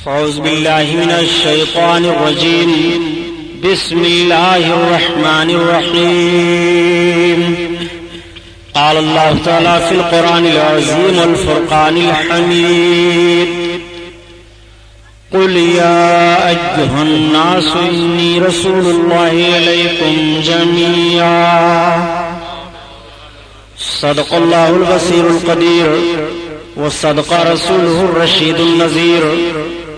أعوذ بالله من الشيطان الرجيم. بسم الله الرحمن الرحيم. قال الله تعالى في القرآن العظيم والفرقان الحميد: قل يا أيها الناس إني رسول الله إليكم جميعا. صدق الله البصير القدير وصدق رسوله الرشيد النذير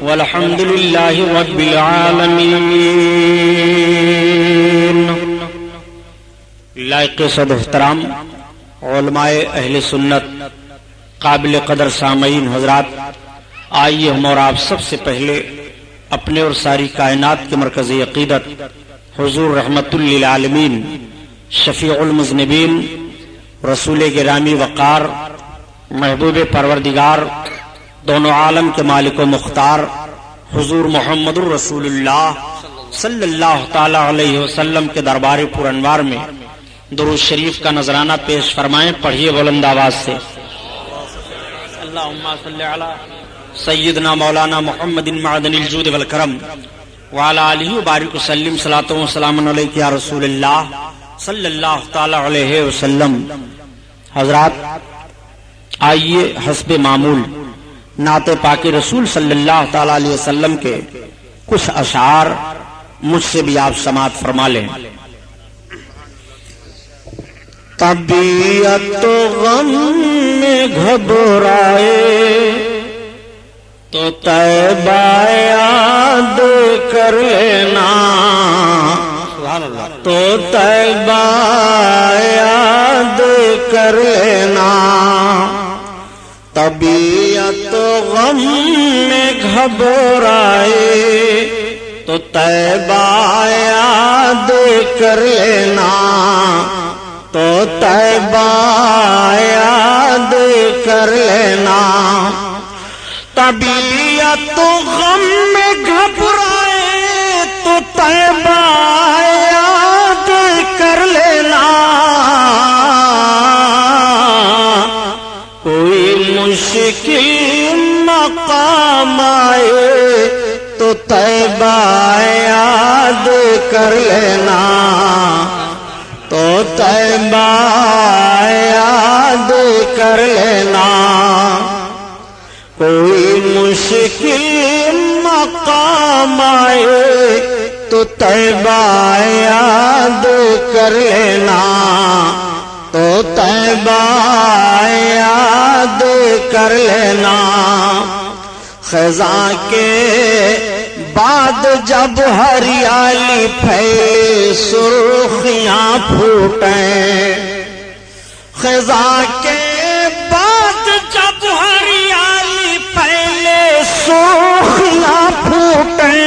والحمد لله رب العالمين. لائق صد احترام علماء اہل سنت، قابل قدر سامعین حضرات، آئیے ہم اور آپ سب سے پہلے اپنے اور ساری کائنات کے مرکزی عقیدت حضور رحمت للعالمین، شفیع المذنبین، رسول گرامی وقار، محبوب پروردگار، دونوں عالم کے مالک و مختار حضور محمد الرسول اللہ صلی اللہ تعالی علیہ وسلم کے دربار پر انوار میں درود شریف کا نذرانہ پیش فرمائیں. پڑھیے بلند آواز سے: اللہم صلی علی سیدنا مولانا محمد معدن الجود والکرم وعلی آلہ وبارک وسلم. صلاۃ و سلام علیک یا رسول اللہ صلی اللہ تعالی علیہ وسلم. حضرات، آئیے حسب معمول نعت پاک رسول صلی اللہ تعالی علیہ وسلم کے کچھ اشعار مجھ سے بھی آپ سماعت فرما لیں. طبیعت تو غم میں گھبرائے تو طیبہ یاد کر لینا، تو طیبہ یاد کر لینا. طبیعت تو غم میں گھبرائے تو طیبہ یاد کر لینا، تو طیبہ یاد کر لینا. طبیعت تو غم میں گھبرائے تو طیبہ یاد کر لینا. کوئی مشکل مقام آئے تو طیبہ یاد کر لینا، تو طیبہ یاد کر لینا. کوئی مشکل مقام آئے تو طیبہ یاد کر لینا، تو طیبہ یاد کر لینا. خزاں کے بعد جب ہریالی پھیلے سرخیاں پھوٹیں، خزاں کے بعد جب ہریالی پھیلے سرخیاں پھوٹیں،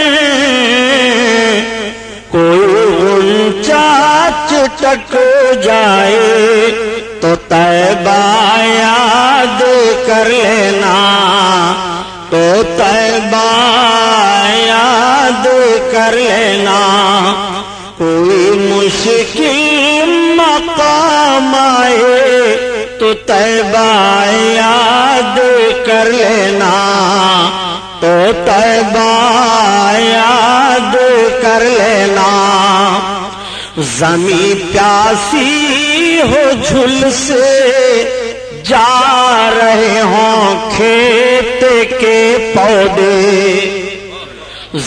کوئی غنچہ چٹک جائے تو طیبہ یاد کر لینا، تو طیبہ یاد کر لینا. کوئی مشکل مقام آئے تو طیبہ یاد کر لینا، تو طیبہ یاد کر لینا. زمیں پیاسی ہو جھل سے جا رہے ہوں کھیت کے پودے،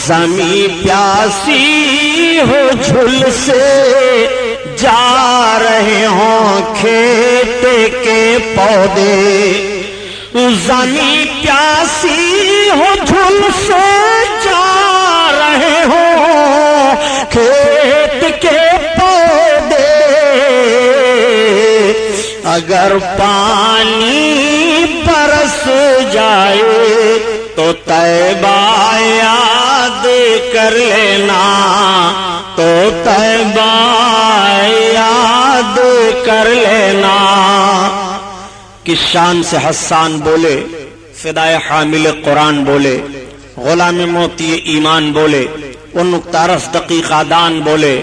زمیں پیاسی ہو جھل سے جا رہے ہوں کھیت کے پودے. زمیں پیاسی ہو جھل سے جا رہے ہوں کھیت کے پودے، اگر پانی برس جائے تو طیبہ یاد کر لینا، تو طیبہ یاد کر لینا. کس شان سے حسان بولے، فدائے حامل قرآن بولے، غلام موتی ایمان بولے، وہ نکتہ رس دقیقہ دان بولے،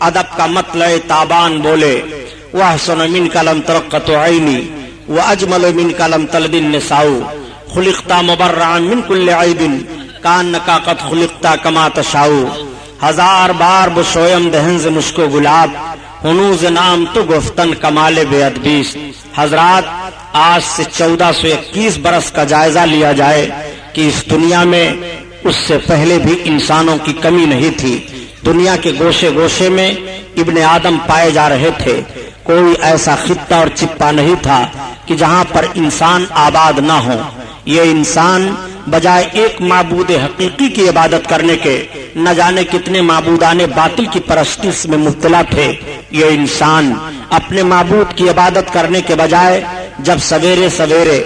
ادب کا مطلع تابان بولے. وَأَحْسَنُ مِنْكَ لَمْ تَرَقَّتُ عَيْنِي وَأَجْمَلُ مِنْكَ لَمْ تَلِدِ النِّسَاءُ خُلِقْتَ مُبَرَّعًا مِنْ كُلِّ عَيْبٍ کانکا قد خلقتا کما تشاؤ، ہزار بار بشویم دہن ز مشکو گلاب، ہنوز نام تو گفتن کمال بے ادبیست۔ حضرات، آج سے 1421 برس کا جائزہ لیا جائے کہ اس دنیا میں اس سے پہلے بھی انسانوں کی کمی نہیں تھی۔ دنیا کے گوشے گوشے میں ابن آدم پائے جا رہے تھے، کوئی ایسا خطہ اور چپا نہیں تھا کہ جہاں پر انسان آباد نہ ہو۔ یہ انسان بجائے ایک معبود حقیقی کی عبادت کرنے کے نہ جانے کتنے معبودان باطل کی پرستش میں مبتلا تھے۔ یہ انسان اپنے معبود کی عبادت کرنے کے بجائے جب سویرے سویرے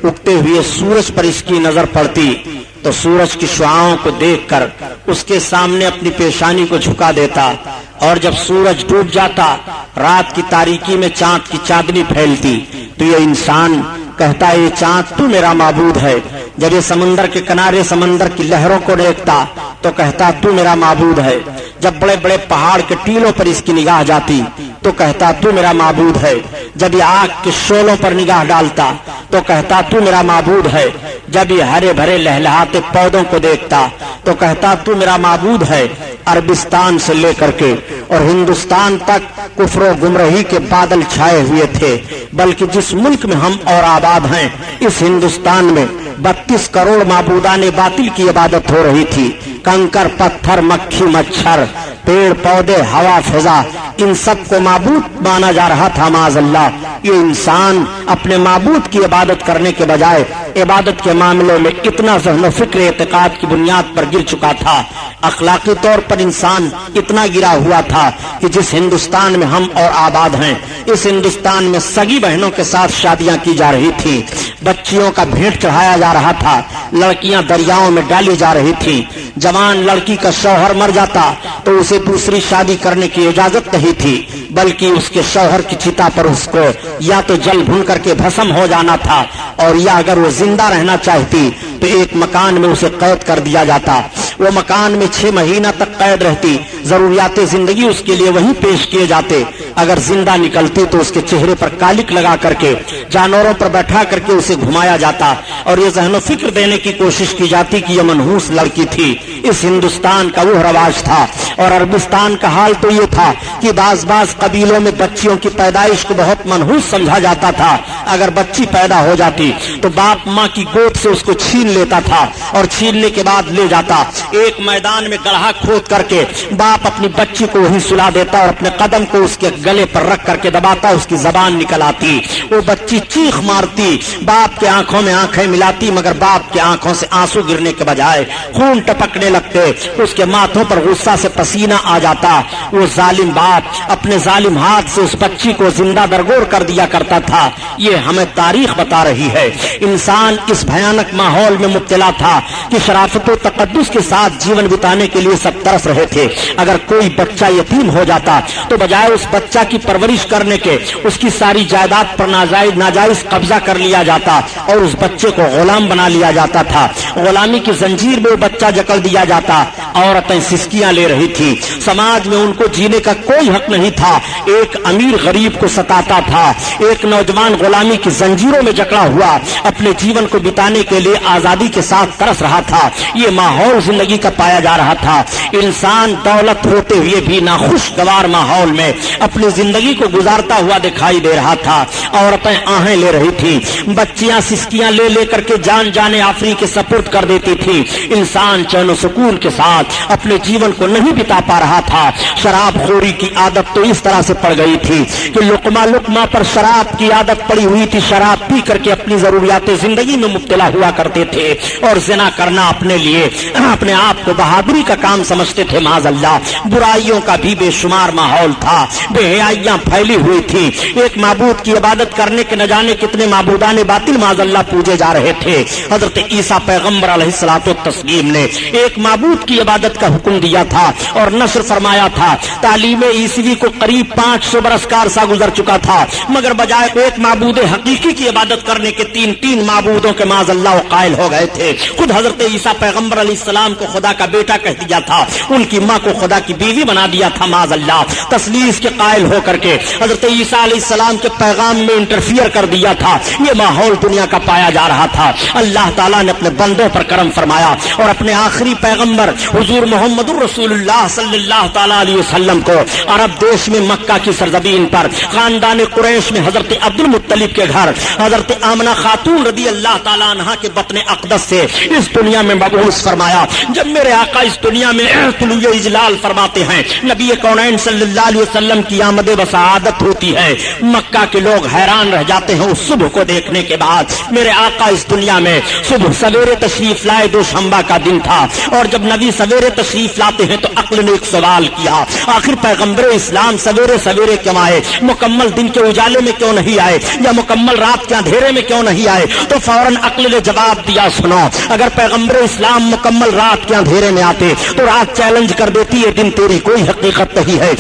اگتے ہوئے سورج پر اس کی نظر پڑتی تو سورج کی شعاؤں کو دیکھ کر اس کے سامنے اپنی پیشانی کو جھکا دیتا، اور جب سورج ڈوب جاتا رات کی تاریکی میں چاند کی چاندنی پھیلتی تو یہ انسان کہتا ہے یہ چاند تو میرا معبود ہے۔ جب یہ سمندر کے کنارے سمندر کی لہروں کو دیکھتا تو کہتا تو میرا معبود ہے۔ جب بڑے بڑے پہاڑ کے ٹیلوں پر اس کی نگاہ جاتی تو کہتا تو میرا معبود ہے۔ جب یہ آگ کے شعلوں پر نگاہ ڈالتا تو کہتا تو میرا معبود ہے۔ جب یہ ہرے بھرے لہلہاتے پودوں کو دیکھتا تو کہتا تو میرا معبود ہے۔ عربستان سے لے کر کے اور ہندوستان تک کفر و گمراہی کے بادل چھائے ہوئے تھے، بلکہ جس ملک میں ہم اور آباد ہیں اس ہندوستان میں 32 کروڑ معبودان باطل کی عبادت ہو رہی تھی۔ کنکر پتھر مکھی مچھر پیڑ پودے ہوا فضا ان سب کو معبود مانا جا رہا تھا معاذ اللہ۔ یہ انسان اپنے معبود کی عبادت کرنے کے بجائے عبادت کے معاملوں میں اتنا ذہن و فکر اعتقاد کی بنیاد پر گر چکا تھا، اخلاقی طور پر انسان اتنا گرا ہوا تھا کہ جس ہندوستان میں ہم اور آباد ہیں اس ہندوستان میں سگی بہنوں کے ساتھ شادیاں کی جا رہی تھی، بچیوں کا بھیٹ چڑھایا جا رہا تھا، لڑکیاں دریاؤں میں ڈالی جا رہی تھی۔ جوان لڑکی کا شوہر مر جاتا تو اسے دوسری شادی کرنے کی اجازت نہیں تھی، بلکہ اس کے شوہر کی چتا پر اس کو یا تو جل بھن کر کے بھسم ہو جانا تھا، اور یا اگر وہ زندہ رہنا چاہتی تو ایک مکان میں اسے قید کر دیا جاتا۔ وہ مکان میں 6 مہینہ تک قید رہتی، ضروریات زندگی اس کے لیے وہیں پیش کیے جاتے۔ اگر زندہ نکلتی تو اس کے چہرے پر کالک لگا کر کے جانوروں پر بیٹھا کر کے اسے گھمایا جاتا، اور یہ ذہن و فکر دینے کی کوشش کی جاتی کہ یہ منحوس لڑکی تھی۔ اس ہندوستان کا وہ رواج تھا، اور عربستان کا حال تو یہ تھا کہ بعض قبیلوں میں بچیوں کی پیدائش کو بہت منحوس سمجھا جاتا تھا۔ اگر بچی پیدا ہو جاتی تو باپ ماں کی گود سے اس کو چھین لیتا تھا، اور چھیننے کے بعد لے جاتا ایک میدان میں گڑھا کھود کر کے باپ اپنی بچی کو وہیں سلا دیتا اور اپنے قدم کو اس کے گلے پر رکھ کر کے دباتا، اس کی زبان نکل آتی، وہ بچی چیخ مارتی، باپ کے آنکھوں میں آنکھیں ملاتی، مگر باپ کے آنکھوں سے آنسو گرنے کے بجائے خون ٹپکنے لگتے، اس کے ماتھوں پر غصہ سے پسینہ آ جاتا۔ وہ ظالم باپ اپنے ظالم ہاتھ سے اس بچی کو زندہ درگور کر دیا کرتا تھا۔ یہ ہمیں تاریخ بتا رہی ہے۔ انسان اس بھیانک ماحول میں مبتلا تھا کہ شرافت و تقدس کے ساتھ جیون بتانے کے لیے سب ترس رہے تھے۔ اگر کوئی بچہ یتیم ہو جاتا تو بجائے اس بچہ کی پرورش کرنے کے اس کی ساری جائیداد پر ناجائز قبضہ کر لیا جاتا اور اس بچے کو غلام بنا لیا جاتا تھا۔ غلامی کی زنجیر میں وہ بچہ جکڑ دیا جاتا۔ عورتیں سسکیاں لے رہی تھی، سماج میں ان کو جینے کا کوئی حق نہیں تھا۔ ایک امیر غریب کو ستاتا تھا، ایک نوجوان غلامی کی زنجیروں میں جکڑا ہوا اپنے جیون کو بتانے کے لیے آزادی کے ساتھ ترس رہا تھا۔ یہ ماحول زندگی کا پایا جا رہا تھا۔ انسان دولت ہوتے ہوئے بھی ناخوشگوار ماحول میں اپنی زندگی کو گزارتا ہوا دکھائی دے رہا تھا۔ عورتیں آہیں لے رہی تھی، بچیاں سسکیاں لے لے کر کے جان جانے آفری کے سپرد کر دیتی تھی۔ انسان چین و سکون کے ساتھ اپنے جیون کو نہیں بتا پا رہا تھا۔ شراب خوری کی عادت تو اس طرح سے پڑ گئی تھی کہ لقمہ لقمہ پر شراب کی عادت پڑی ہوئی تھی۔ شراب پی کر کے اپنی ضروریات زندگی میں مبتلا ہوا کرتے تھے، اور زنا کرنا اپنے لیے اپنے آپ کو بہادری کا کام سمجھتے تھے معاذ اللہ۔ برائیوں کا بھی بے شمار ماحول تھا، بے حیائیاں پھیلی ہوئی تھی۔ ایک معبود کی عبادت کرنے کے نہ جانے کتنے معبودان باطل معاذ اللہ پوجے جا رہے تھے۔ حضرت عیسیٰ پیغمبر علیہ الصلوۃ والتسلیم نے ایک معبود کی عبادت عبادت کا حکم دیا تھا اور نشر فرمایا تھا. تعلیم عیسوی کو قریب 500 برس کا عرصہ گزر چکا تھا، مگر بجائے ایک معبود حقیقی کی عبادت کرنے کے تین معبودوں کے معاذ اللہ قائل ہو گئے تھے. خود حضرت عیسیٰ پیغمبر علیہ السلام کو خدا کا بیٹا کہہ دیا تھا، ان کی ماں کو خدا کی بیوی بنا دیا تھا معاذ اللہ. تثلیث کے قائل ہو کر کے حضرت عیسیٰ علیہ السلام کے پیغام میں انٹرفیئر کر دیا تھا. یہ ماحول دنیا کا پایا جا رہا تھا. اللہ تعالیٰ نے اپنے بندوں پر کرم فرمایا اور اپنے آخری پیغمبر حضور محمد رسول اللہ صلی اللہ تعالیٰ علیہ وسلم کو عرب دیش میں مکہ کی سرزمین پر خاندان قریش میں حضرت عبد المطلب کے گھر حضرت آمنہ خاتون رضی اللہ تعالیٰ عنہا کے بطن اقدس سے اس دنیا میں مبعوث فرمایا. جب میرے آقا اس دنیا میں طلوع اجلال فرماتے ہیں، نبی کونین صلی اللہ علیہ وسلم کی آمد بسعادت ہوتی ہے، مکہ کے لوگ حیران رہ جاتے ہیں. اس صبح کو دیکھنے کے بعد میرے آقا اس دنیا میں صبح سویرے تشریف لائے. دوشنبہ کا دن تھا اور جب نبی سویرے تشریف لاتے ہیں تو عقل نے ایک سوال کیا، آخر پیغمبر اسلام سویرے سویرے کیوں آئے؟ مکمل دن کے اجالے میں کیوں نہیں آئے یا مکمل رات کے اندھیرے میں کیوں نہیں آئے؟ تو فوراً عقل نے جواب دیا، سنو، اگر پیغمبر اسلام مکمل رات کے اندھیرے میں آتے تو رات چیلنج کر دیتی ہے دن تیری کوئی حقیقت نہیں ہے.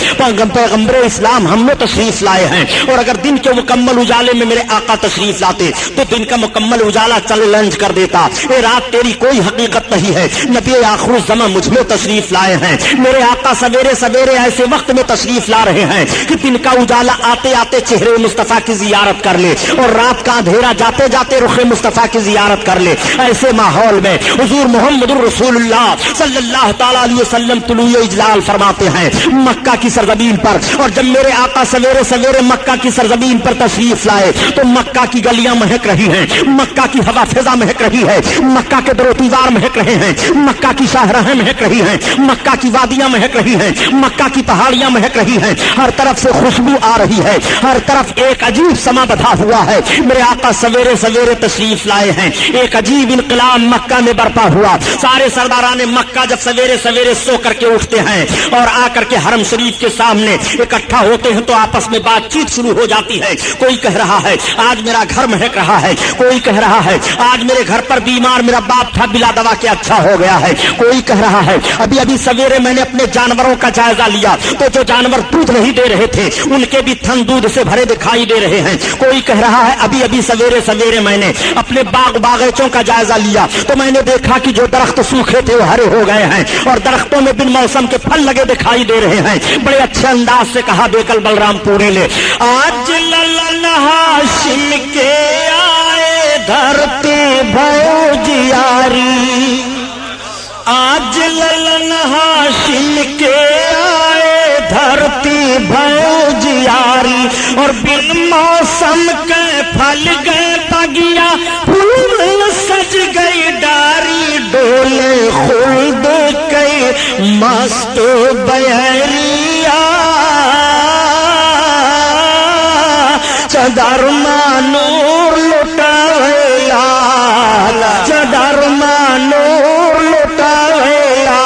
پیغمبر اسلام ہم میں تشریف لائے ہیں اور اگر دن کے مکمل اجالے میں میرے آقا تشریف لاتے تو دن کا مکمل اجالا چیلنج کر دیتا، اے رات تیری کوئی حقیقت نہیں ہے. نبی آخر الزمان مجھ میں تشریف لائے ہیں، میرے آقا سویرے سویرے ایسے وقت میں تشریف لا رہے ہیں کہ دن کا اجالا آتے آتے چہرے مصطفیٰ کی زیارت کر لے اور رات کا اندھیرا جاتے جاتے رخ مصطفیٰ کی زیارت کر لے. ایسے ماحول میں حضور محمد رسول اللہ صلی اللہ تعالیٰ علیہ وسلم طلوع اجلال فرماتے ہیں مکہ کی سرزمین پر. اور جب میرے آقا سویرے سویرے مکہ کی سرزمین پر تشریف لائے تو مکہ کی گلیاں مہک رہی ہیں، مکہ کی ہوا فضا مہک رہی ہے، مکہ کے در و دیوار مہک رہے ہیں، مکہ کی شاہراہیں مہک رہی ہیں، مکہ کی وادیاں مہک رہی ہیں، مکہ کی پہاڑیاں مہک رہی ہیں. ہر طرف سے خوشبو آ رہی ہے، ہر طرف ایک عجیب سما بدھا ہوا ہے. میرے آقا سویرے سویرے تشریف لائے ہیں، ایک عجیب انقلاب مکہ میں برپا ہوا. سارے سرداران مکہ جب سویرے سویرے سو کر کے اٹھتے ہیں اور آ کر کے حرم شریف کے سامنے اکٹھا ہوتے ہیں تو آپس میں بات چیت شروع ہو جاتی ہے. کوئی کہہ رہا ہے آج میرا گھر مہک رہا ہے، کوئی کہہ رہا ہے آج میرے گھر پر بیمار میرا باپ تھا بلا دوا کے اچھا ہو گیا ہے، کوئی کہہ رہا ہے ابھی ابھی سویرے میں نے اپنے جانوروں کا جائزہ لیا تو جو جانور دودھ نہیں دے رہے تھے ان کے بھی تھن دودھ سے بھرے دکھائی دے رہے ہیں. کوئی کہہ رہا ہے ابھی ابھی سویرے سویرے میں نے اپنے باغیچوں کا جائزہ لیا تو میں نے دیکھا کہ جو درخت سوکھے تھے وہ ہرے ہو گئے ہیں اور درختوں میں بن موسم کے پھل لگے دکھائی دے رہے ہیں. بڑے اچھے انداز سے کہا بیکل بلرام پوری نے، آج للن ہاشم کے آئے دھرتی بھوج یاری، آج للن ہاشم کے آئے دھرتی بھوج یاری، اور بن موسم کے پھل گئے بگیا پھول سج گئی ڈاری، ڈولے خلد کے مست بہریا چدرما نور لٹایا، چدرما نور لٹایا.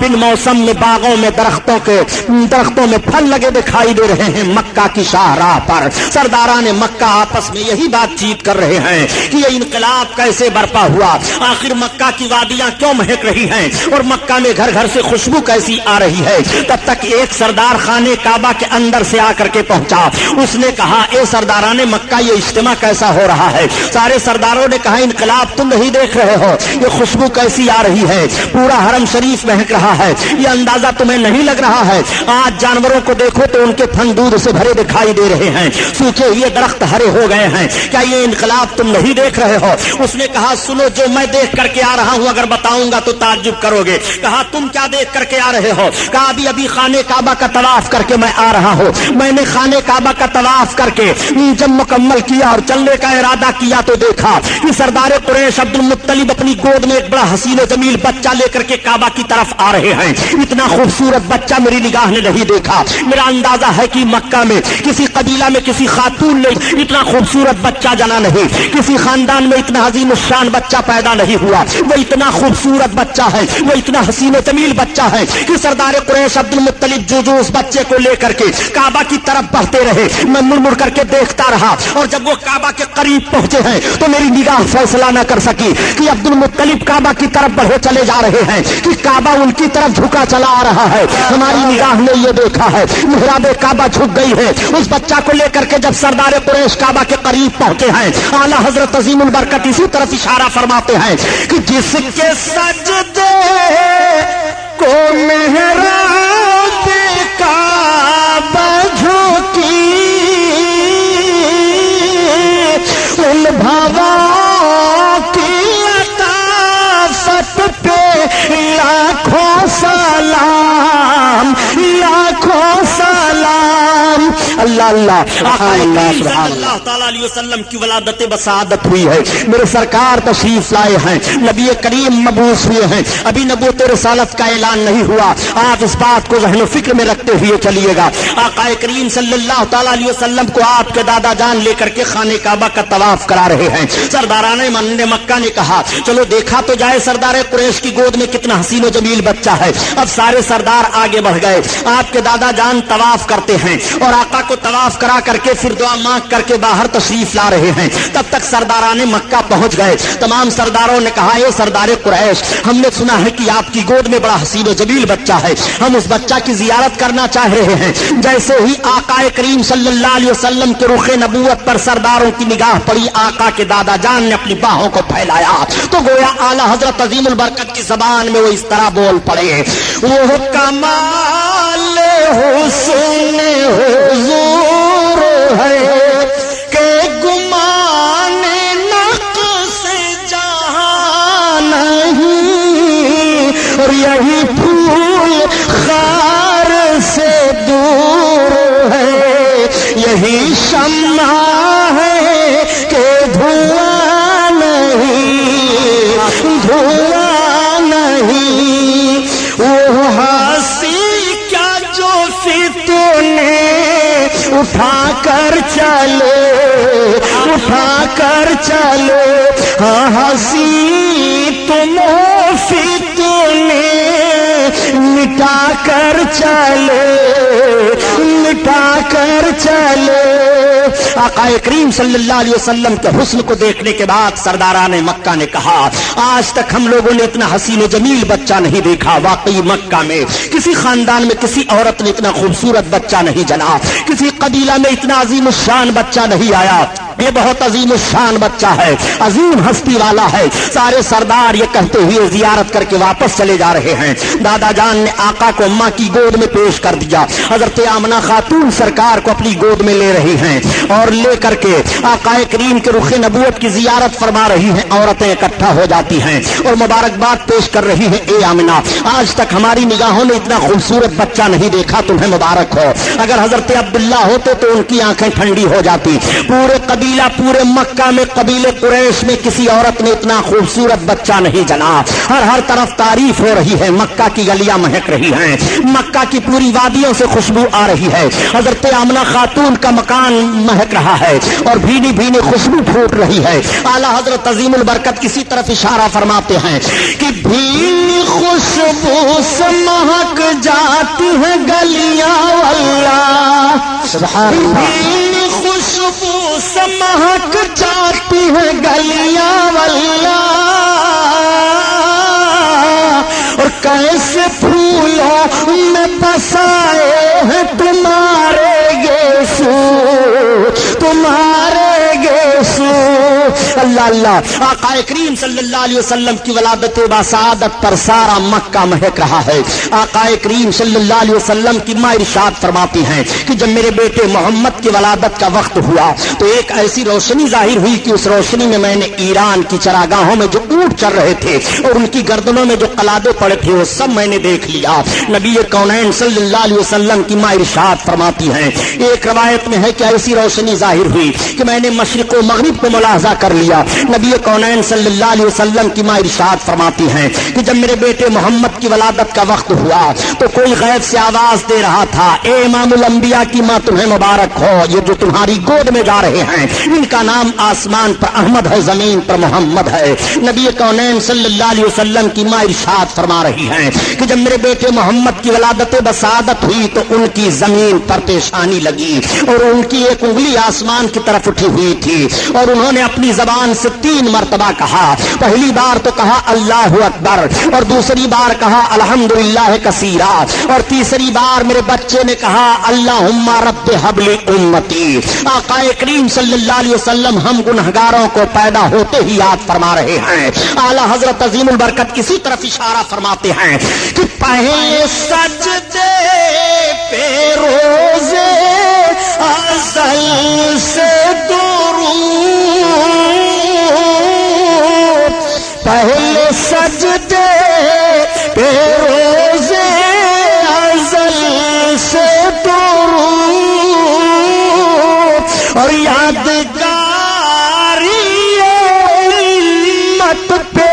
بن موسم میں باغوں میں درختوں میں پھل لگے دکھائی دے رہے ہیں. مکہ کی شاہراہ پر سرداران مکہ آپس میں یہی بات چیت کر رہے ہیں کہ یہ انقلاب کیسے برپا ہوا، آخر مکہ کی وادیاں کیوں مہک رہی ہیں اور مکہ میں گھر گھر سے خوشبو کیسی آ رہی ہے. تب تک ایک سردار خانے کعبہ کے اندر سے آ کر کے پہنچا. اس نے کہا اے سرداران مکہ یہ اجتماع کیسا ہو رہا ہے؟ سارے سرداروں نے کہا انقلاب تم نہیں دیکھ رہے ہو، یہ خوشبو کیسی آ رہی ہے، پورا حرم شریف مہک رہا ہے، یہ اندازہ تمہیں نہیں لگ رہا ہے؟ آج جانوروں کو دیکھو تو ان کے تھن دودھ سے بھرے دکھائی دے رہے ہیں، سوکھے ہوئے درخت ہرے ہو گئے ہیں، کیا یہ انقلاب تم نہیں دیکھ رہے ہو؟ اس نے کہا سنو جو میں دیکھ کر کے آ رہا ہوں اگر بتاؤں گا تو تعجب کرو گے. کہا تم کیا دیکھ کر کے آ رہے ہو؟ کہا ابھی ابھی خانے کعبہ کا طواف کر کے میں آ رہا ہوں. میں نے خانے کعبہ کا طواف کر کے جب مکمل کیا اور چلنے کا ارادہ کیا تو دیکھا کہ سردار قریش عبد المطلب اپنی گود میں ایک بڑا حسین و جمیل بچہ لے کر کے کعبہ کی طرف آ رہے ہیں، اتنا خوبصورت بچہ میری نگاہ نے نہیں دیکھا۔ میرا اندازہ ہے کہ مکہ میں کسی قبیلہ میں کسی خاتون نے اتنا خوبصورت بچہ جنا نہیں، کسی خاندان میں اتنا عظیم الشان بچہ پیدا نہیں ہوا۔ وہ اتنا خوبصورت بچہ ہے، وہ اتنا حسین و جمیل بچہ ہے کہ سردار قریش عبد المطلب جو اس بچے کو لے کر کے کعبہ کی طرف بڑھتے رہے، میں مڑ مڑ کر کے دیکھتا رہا، اور جب وہ کعبہ کے قریب پہنچے ہیں تو میری نگاہ فیصلہ نہ کر سکی کہ عبد المطلب کعبہ کی طرف بڑھے چلے جا رہے ہیں کہ کعبہ ان کی طرف جھکا چلا آ رہا ہے۔ ہماری نگاہ نے یہ دیکھا ہے محراب کعبہ جھک گئی ہے۔ اس بچہ کو لے کر کے جب سردار قریش کعبہ کے قریب پہنچے ہیں، اعلیٰ حضرت عظیم البرکت اسی طرف اشارہ فرماتے ہیں کہ جس کے سجدے کو محراب کعبہ جھکی، ان بھاوا کی عطافت پہ لاکھوں سلام، لاکھوں سلام۔ اللہ اللہ صلی اللہ تعالیٰ علیہ وسلم کی ولادت بسعادت ہوئی ہے، میرے سرکار تشریف لائے ہیں، نبی کریم مبعوث ہوئے ہیں، ابھی نبوت رسالت کا اعلان نہیں ہوا۔ آپ اس بات کو ذہن و فکر میں رکھتے ہوئے چلیے گا، آقا کریم صلی اللہ تعالیٰ علیہ وسلم کو آپ کے دادا جان لے کر کے خانہ کعبہ کا طواف کرا رہے ہیں۔ سرداران من مکہ نے کہا چلو دیکھا تو جائے سردار قریش کی گود میں کتنا حسین و جمیل بچہ ہے۔ اب سارے سردار آگے بڑھ گئے، آپ کے دادا جان طواف کرتے ہیں اور آقا کو طواف کرا کر کے پھر دعا مانگ کر کے باہر تشریف لا رہے ہیں۔ تب تک سرداران مکہ پہنچ گئے، تمام سرداروں نے کہا اے سردار قریش، ہم نے سنا ہے کہ آپ کی گود میں بڑا حسین و جمیل بچہ ہے، ہم اس بچہ کی زیارت کرنا چاہ رہے ہیں۔ جیسے ہی آقا کریم صلی اللہ علیہ وسلم کے رخ نبوت پر سرداروں کی نگاہ پڑی، آقا کے دادا جان نے اپنی باہوں کو پھیلایا تو گویا اعلیٰ حضرت عظیم البرکت کی زبان میں وہ اس طرح بول پڑے، وہ کمال حسن حضور ہے کہ گمان نقص جہاں نہیں، اور یہی پھول خار سے دور ہے، یہی شمع ہے کہ دھواں نہیں، دھواں نہیں، وہ ہنسی کیا جو فتنے اٹھا کر چلے، اٹھا کر چلے، ہاں ہنسی تم فتنے مٹا کر چلے، مٹا کر چلے۔ آقا کریم صلی اللہ علیہ وسلم کے حسن کو دیکھنے کے بعد سرداران مکہ نے کہا آج تک ہم لوگوں نے اتنا حسین و جمیل بچہ نہیں دیکھا، واقعی مکہ میں کسی خاندان میں کسی عورت نے اتنا خوبصورت بچہ نہیں جنا، کسی قبیلہ میں اتنا عظیم الشان بچہ نہیں آیا، یہ بہت عظیم الشان بچہ ہے، عظیم ہستی والا ہے۔ سارے سردار یہ کہتے ہوئے زیارت کر کے واپس چلے جا رہے ہیں۔ دادا جان نے آقا کو اماں کی گود میں پیش کر دیا، حضرت آمنہ خاتون سرکار کو اپنی گود میں لے رہی ہیں اور لے کر کے آقا کریم کے رخ نبوت کی زیارت فرما رہی ہیں۔ عورتیں اکٹھا ہو جاتی ہیں اور مبارکباد پیش کر رہی ہیں، اے آمنہ آج تک ہماری نگاہوں نے اتنا خوبصورت بچہ نہیں دیکھا، تمہیں مبارک ہو۔ اگر حضرت عبداللہ ہوتے تو ان کی آنکھیں ٹھنڈی ہو جاتی۔ پورے مکہ میں قبیلے قریش میں کسی عورت نے اتنا خوبصورت بچہ نہیں جنا۔ ہر طرف تعریف ہو رہی ہے، مکہ کی گلیاں مہک رہی ہیں، مکہ کی پوری وادیوں سے خوشبو آ رہی ہے، حضرت آمنہ خاتون کا مکان مہک رہا ہے اور بھینی بھینی خوشبو پھوٹ رہی ہے۔ اعلیٰ حضرت عظیم البرکت کسی طرف اشارہ فرماتے ہیں کہ بھینی خوشبو سے مہک جاتی ہے گلیاں، اللہ سبحان اللہ، خوشبو سے مہک جاتی ہے گلیاں واللہ، اور کیسے پھولوں میں بسائے ہیں تمہارے یسوع، تمہارے یسوع۔ اللہ اللہ، آقا کریم صلی اللہ علیہ وسلم کی ولادت بسعادت پر سارا مکہ مہک رہا ہے۔ آقا کریم صلی اللہ علیہ وسلم کی ماں ارشاد فرماتی ہیں کہ جب میرے بیٹے محمد کی ولادت کا وقت ہوا تو ایک ایسی روشنی ظاہر ہوئی کہ اس روشنی میں نے ایران کی چراگاہوں میں جو اونٹ چل رہے تھے اور ان کی گردنوں میں جو قلادے پڑے تھے وہ سب میں نے دیکھ لیا۔ نبی کونین صلی اللہ علیہ وسلم کی ماں ارشاد فرماتی ہیں، ایک روایت میں ہے کہ ایسی روشنی ظاہر ہوئی کہ میں نے مشرق و مغرب کو ملاحظہ کر لیا۔ لیا۔ نبی کونین صلی اللہ علیہ وسلم کی ماں ارشاد فرماتی ہیں کہ جب میرے بیٹے محمد کی ولادت کا وقت ہوا تو کوئی غیب سے آواز دے رہا تھا، اے امام الانبیاء کی ماں تمہیں مبارک ہو، یہ جو تمہاری گود میں جا رہے ہیں ان کا نام آسمان پر احمد ہے، زمین پر محمد ہے۔ نبی کونین صلی اللہ علیہ وسلم کی ماں ارشاد فرما رہی ہیں کہ جب میرے بیٹے محمد کی ولادت بسعادت ہوئی تو ان کی زمین پر پیشانی لگی اور ان کی ایک انگلی آسمان کی طرف اٹھی ہوئی تھی اور انہوں نے اپنی زبان سے 3 مرتبہ کہا۔ پہلی بار تو کہا اللہ اکبر، اور دوسری بار کہا الحمدللہ کثیرا، اور تیسری بار میرے بچے نے کہا اللہم رب حب لی امتی۔ آقا کریم صلی اللہ علیہ وسلم ہم گنہگاروں کو پیدا ہوتے ہی یاد فرما رہے ہیں۔ اعلی حضرت عظیم البرکت اسی طرف اشارہ فرماتے ہیں کہ پہلے سجدے پہ روزے ازل سے درود، پہلے سجدے پہ روزے ازل سے درود اور یادگاری امت پہ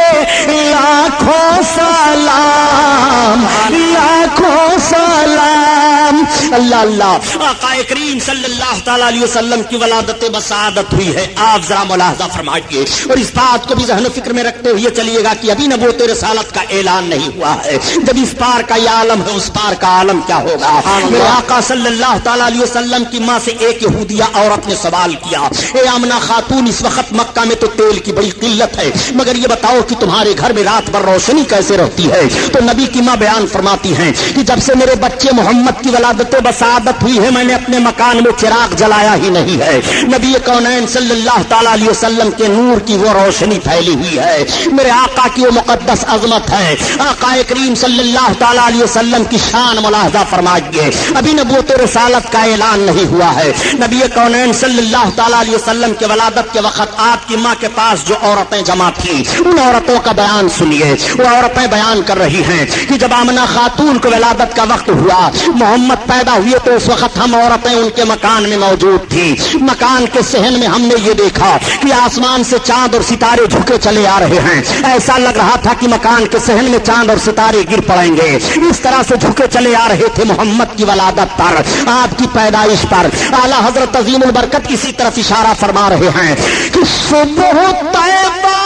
لاکھوں سلام، لاکھوں سلام۔ اللہ اللہ، آقا کریم صلی اللہ تعالی علیہ وسلم کی ولادت بسعادت ہوئی ہے۔ آپ ذرا ملاحظہ فرمائیے اور اس بات کو بھی ذہن و فکر میں رکھتے ہوئے چلیے گا کہ ابھی نبوت رسالت کا اعلان نہیں ہوا ہے۔ جب اس پار کا یہ عالم ہے اس پار کا عالم کیا ہوگا؟ میرے آقا صلی اللہ تعالی علیہ وسلم کی ماں سے ایک یہودیہ عورت نے سوال کیا، اے آمنہ خاتون، اس وقت مکہ میں تو تیل کی بڑی قلت ہے، مگر یہ بتاؤ کہ تمہارے گھر میں رات بھر روشنی کیسے رہتی ہے؟ تو نبی کی ماں بیان فرماتی ہیں کہ جب سے میرے بچے محمد کی ولادت بسعادت ہوئی ہے میں نے اپنے مکان میں چراغ جلایا ہی نہیں ہے۔ نبی کونین صلی اللہ تعالی علیہ وسلم کے نور کی وہ روشنی پھیلی ہوئی ہے، میرے آقا کی وہ مقدس عظمت ہے۔ آقا کریم صلی اللہ تعالی علیہ وسلم کی شان ملاحظہ فرمائیے، ابھی نبوت رسالت کا اعلان نہیں ہوا ہے۔ نبی کونین صلی اللہ تعالی علیہ وسلم کے ولادت کے وقت آپ کی ماں کے پاس جو عورتیں جمع تھیں ان عورتوں کا بیان سنیے۔ وہ عورتیں بیان کر رہی ہیں کہ جب آمنہ خاتون کو ولادت کا وقت ہوا، محمد پیدا ہوئے تو اس وقت ہم عورتیں ان کے مکان میں موجود تھی۔ مکان کے صحن میں ہم نے یہ دیکھا کہ آسمان سے چاند اور ستارے جھکے چلے آ رہے ہیں، ایسا لگ رہا تھا کہ مکان کے صحن میں چاند اور ستارے گر پڑیں گے، اس طرح سے جھکے چلے آ رہے تھے محمد کی ولادت پر، آپ کی پیدائش پر۔ اعلیٰ حضرت عظیم البرکت اسی طرف اشارہ فرما رہے ہیں کہ صبح طیبہ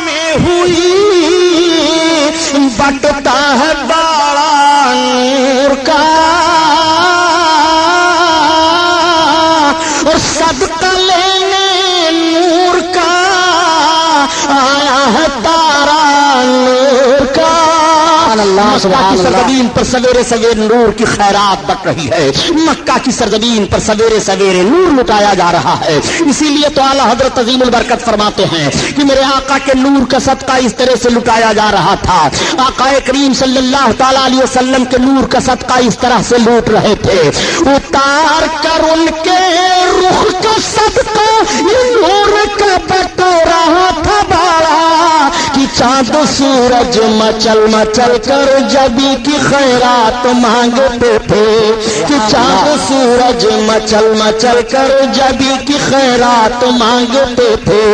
میں ہوئی بٹتا ہے بڑا نور کا اور صدقہ لینے نور کا آیا ہے تارا نور کا۔ مکہ کی سرزمین پر سویرے سویرے نور کی خیرات بٹ رہی ہے، مکہ کی سرزمین پر سویرے سویرے نور لٹایا جا رہا ہے۔ اسی لیے تو اعلیٰ حضرت عظیم البرکت فرماتے ہیں کہ میرے آقا کے نور کا صدقہ اس طرح سے لٹایا جا رہا تھا، آقا کریم صلی اللہ تعالی علیہ وسلم کے نور کا صدقہ اس طرح سے لوٹ رہے تھے، اتار کر ان کے رخ کا صدقہ نور کا بٹ رہا تھا بڑا کہ چاند سورج مچل مچل کر جبی کی خیرات مانگتے تھے، کہ چاند سورج مچل مچل کر جبی کی خیرات مانگتے تھے۔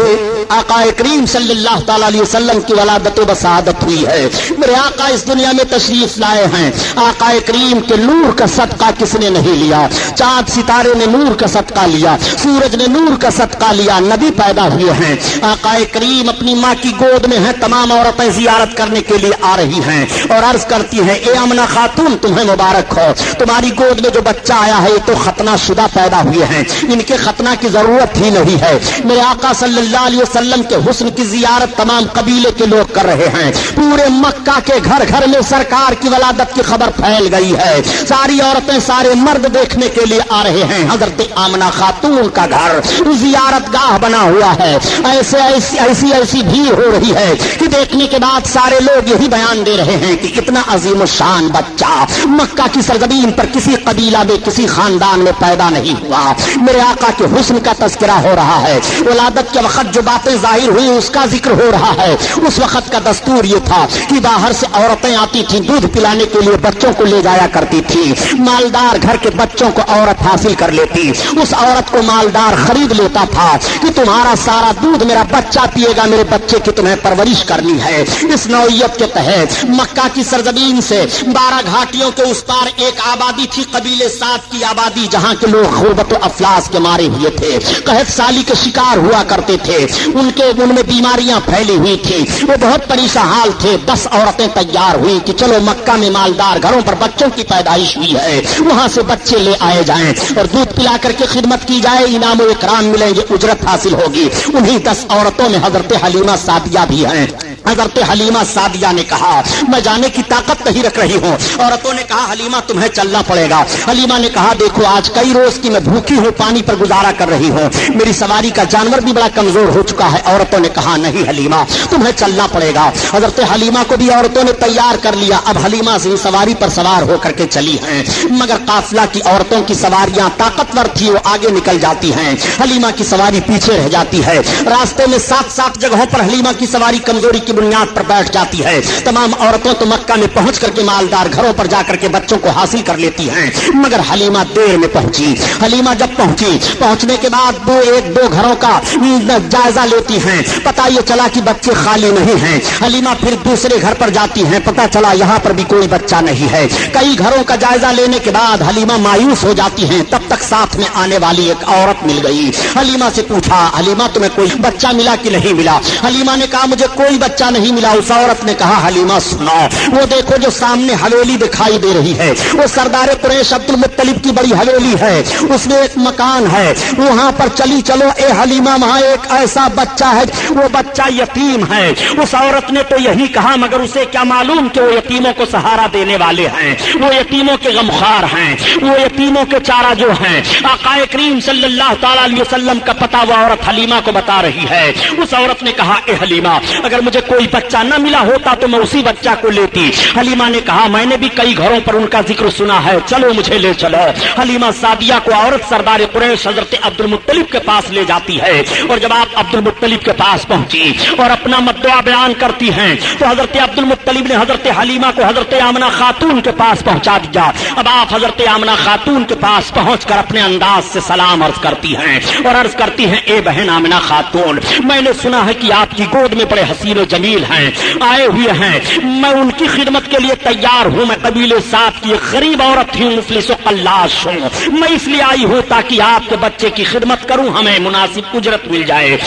آقا کریم صلی اللہ تعالی علیہ وسلم کی ولادت و بسعادت ہوئی ہے، میرے آقا اس دنیا میں تشریف لائے ہیں، آقا کریم کے نور کا صدقہ کس نے نہیں لیا؟ چاند ستارے نے نور کا صدقہ لیا، سورج نے نور کا صدقہ لیا، نبی پیدا ہوئے ہیں۔ آقا کریم اپنی ماں کی گود میں ہیں، تمام عورتیں زیارت کرنے کے لیے آ رہی ہیں اور عرض کرتی ہیں اے آمنہ خاتون تمہیں مبارک ہو، تمہاری گود میں جو بچہ آیا ہے یہ تو ختنہ شدہ پیدا ہوئے ہیں، ان کے ختنہ کی ضرورت ہی نہیں ہے۔ میرے آقا صلی اللہ علیہ وسلم کے حسن کی زیارت تمام قبیلے کے لوگ کر رہے ہیں، پورے مکہ کے گھر گھر میں سرکار کی ولادت کی خبر پھیل گئی ہے، ساری عورتیں سارے مرد دیکھنے کے لیے آ رہے ہیں۔ حضرت آمنہ خاتون کا گھر زیارت گاہ بنا ہوا ہے، ایسی بھیڑ ہو رہی ہے کہ دیکھنے کے بعد سارے لوگ یہی بیان دے رہے ہیں کہ اتنا عظیم الشان بچہ مکہ کی سرزمین پر کسی قبیلہ میں کسی خاندان میں پیدا نہیں ہوا۔ میرے آقا کے حسن کا تذکرہ ہو رہا ہے، ولادت کے وقت جو باتیں باتیں ظاہر ہوئی اس کا ذکر ہو رہا ہے۔ اس وقت کا دستور یہ تھا کہ باہر سے عورتیں آتی تھیں دودھ پلانے کے لیے، بچوں کو لے جایا کرتی تھی۔ مالدار گھر کے بچوں کو عورت حاصل کر لیتی، اس عورت کو مالدار خرید لیتا تھا کہ تمہارا سارا دودھ میرا بچہ پیے گا، میرے بچے کی تمہیں پرورش کرنی ہے۔ اس نوعیت کے تحت مکہ کی سرزمین سے 12 گھاٹیوں کے اس پار ایک آبادی تھی، قبیلے سعد کی آبادی، جہاں کے لوگ غربت و افلاس کے مارے ہوئے تھے، قحط سالی کے شکار ہوا کرتے تھے، ان میں بیماریاں پھیلی ہوئی تھی، وہ بہت پریشان حال تھے۔ 10 عورتیں تیار ہوئی کہ چلو مکہ میں مالدار گھروں پر بچوں کی پیدائش ہوئی ہے، وہاں سے بچے لے آئے جائیں اور دودھ پلا کر کے خدمت کی جائے، انعام و اکرام ملیں گے، اجرت حاصل ہوگی۔ انہی 10 عورتوں میں حضرت حلیمہ سعدیہ بھی ہیں۔ حضرت حلیمہ سعدیہ نے کہا میں جانے کی طاقت نہیں رکھ رہی ہوں۔ عورتوں نے کہا حلیمہ تمہیں چلنا پڑے گا۔ حلیمہ نے کہا دیکھو آج کئی روز کی میں بھوکی ہوں، پانی پر گزارا کر رہی ہوں، میری سواری کا جانور بھی بڑا کمزور ہو چکا ہے۔ عورتوں نے کہا نہیں حلیمہ تمہیں چلنا پڑے گا۔ حضرت حلیمہ کو بھی عورتوں نے تیار کر لیا، اب حلیمہ سے سواری پر سوار ہو کر کے چلی ہیں، مگر قافلہ کی عورتوں کی سواریاں طاقتور تھی، وہ آگے نکل جاتی ہیں، حلیمہ کی سواری پیچھے رہ جاتی ہے۔ راستے میں 7 جگہوں پر حلیمہ کی سواری کمزوری کی بنیاد پر بیٹھ جاتی ہے۔ تمام عورتوں تو مکہ میں پہنچ کر کے مالدار گھروں پر جا کر کے بچوں کو حاصل کر لیتی ہیں، مگر حلیمہ دیر میں پہنچی۔ حلیمہ جب پہنچنے کے بعد 2 گھروں کا جائزہ لیتی ہیں، پتہ یہ چلا کہ بچے خالی نہیں ہیں۔ حلیمہ پھر دوسرے گھر پر جاتی ہیں، پتہ چلا یہاں پر بھی کوئی بچہ نہیں ہے۔ کئی گھروں کا جائزہ لینے کے بعد حلیمہ مایوس ہو جاتی ہیں، تب تک ساتھ میں آنے والی ایک عورت مل گئی۔ حلیمہ سے پوچھا حلیمہ تمہیں کوئی بچہ ملا کہ نہیں ملا؟ حلیمہ نے کہا مجھے کوئی بچہ نہیں ملا۔ اس عورت نے کہا حلیمہ سنو، وہ دیکھو جو سامنے حویلی دکھائی دے رہی ہے، وہ سردار قریش عبد المطلب کی بڑی حویلی ہے، اس میں ایک مکان ہے، وہاں پر چلی چلو اے حلیمہ، وہاں ایک ایسا بچہ ہے، وہ بچہ یتیم ہے۔ اس عورت نے تو یہی کہا، مگر اسے کیا معلوم کہ وہ یتیموں کو سہارا دینے والے ہیں، وہ یتیموں کے غمخوار ہیں، وہ یتیموں کے چارہ جو ہیں۔ آقا کریم صلی اللہ تعالی علیہ وسلم کا پتہ وہ عورت حلیمہ کو بتا رہی ہے۔ اس عورت نے کہا اے حلیمہ اگر مجھے کوئی بچہ نہ ملا ہوتا تو میں اسی بچہ کو لیتی۔ حلیمہ نے کہا میں نے بھی کئی گھروں پر ان کا ذکر سنا ہے، چلو مجھے لے چلو۔ حلیمہ سعدیہ کو عورت سردار قریش حضرت عبد المطلب کے پاس لے جاتی ہے، اور جب آپ عبد المطلب کے پاس پہنچی اور اپنا مدعا بیان کرتی ہیں تو حضرت عبد المطلب نے حضرت حلیمہ کو حضرت آمنہ خاتون کے پاس پہنچا دیا۔ اب آپ حضرت آمنہ خاتون کے پاس پہنچ کر اپنے انداز سے سلام عرض کرتی ہیں اور عرض کرتی ہیں اے بہن آمنہ خاتون، میں نے سنا ہے کہ آپ کی گود میں بڑے حسین و جمیل ہیں، آئے ہوئے ہیں، میں ان کی خدمت کے لیے تیار ہوں۔ میں قبیلے سعد کی ایک غریب عورت ہوں، مفلس و قلاش ہوں، میں اس لیے آئی ہوں تاکہ آپ کے بچے کی خدمت کروں، ہمیں مناسب اجرت مل جائے۔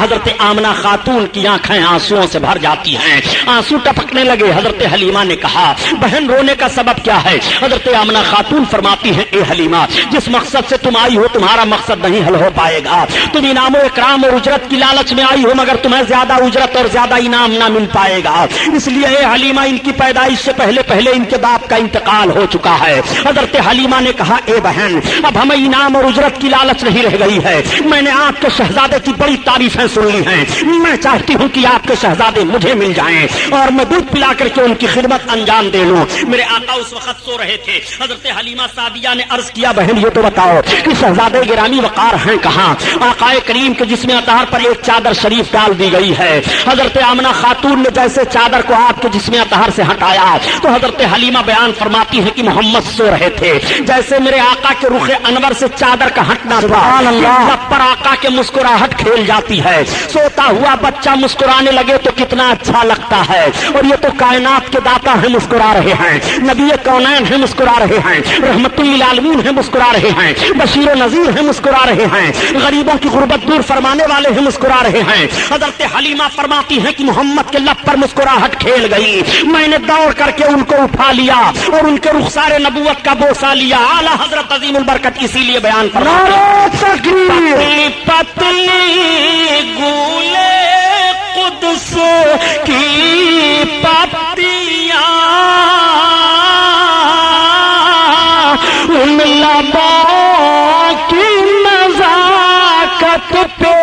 حضرت آمنہ خاتون کی آنکھیں آنسوؤں سے بھر جاتی ہیں، آنسو ٹپکنے لگے۔ حضرت حلیمہ نے کہا بہن رونے کا سبب کیا ہے؟ حضرت آمنہ خاتون فرماتی ہیں اے حلیمہ جس مقصد سے تم آئی ہو تمہارا مقصد نہیں حل ہو پائے گا، تم انعام و اکرام اور اجرت کی لالچ میں آئی ہو، مگر تمہیں زیادہ اجرت اور زیادہ انعام نہ مل پائے گا، اس لیے اے حلیمہ ان کی پیدائش سے پہلے ان کے باپ کا انتقال ہو چکا ہے۔ حضرت حلیمہ نے کہا اے بہن اب ہمیں انعام اور اجرت کی لالچ نہیں رہ گئی ہے، میں نے آپ کے شہزادے کی بڑی تعریفیں سن لی ہیں، میں چاہتی ہوں کہ آپ کے شہزادے مجھے مل جائیں اور میں دودھ پلا کر کے ان کی خدمت انجام دے لوں۔ میرے آقا اس وقت سو رہے تھے۔ حضرت حلیمہ سعدیہ نے عرض کیا بہن یہ تو بتاؤ کہ شہزادے گرامی وقار ہیں کہاں؟ آقا کریم کے جسم اطہر پر ایک چادر شریف ڈال دی گئی ہے۔ حضرت آمنہ خاتون نے جیسے چادر کو آپ کے جسم اطہر سے ہٹایا تو حضرت حلیمہ بیان فرماتی ہے کہ محمد سو رہے تھے، جیسے میرے آقا کے رخ انور سے چادر کا ہٹنا تھا، لب پر آقا کے مسکراہٹ کھیل جاتی ہے، سوتا ہوا بچہ مسکرانے لگے تو کتنا اچھا لگتا ہے، اور یہ تو کائنات کے داتا ہیں مسکرا رہے ہیں، نبی کونین ہیں مسکرا رہے ہیں، رحمت للعالمین ہیں مسکرا رہے ہیں، بشیر و نذیر ہیں مسکرا رہے ہیں، غریبوں کی غربت دور فرمانے والے ہیں مسکرا رہے ہیں۔ حضرت حلیمہ فرماتی ہیں کہ محمد کے لب پر مسکراہٹ کھیل گئی، میں نے دوڑ کر کے ان کو اٹھا لیا اور ان کے رخسار نبوت کا بوسہ لیا۔ اعلیٰ حضرت عظیم البرکت اسی لیے بیان فرماتے ہیں پتلی گولے قدس کی پتیاں ان لبوں کی نزاکت پہ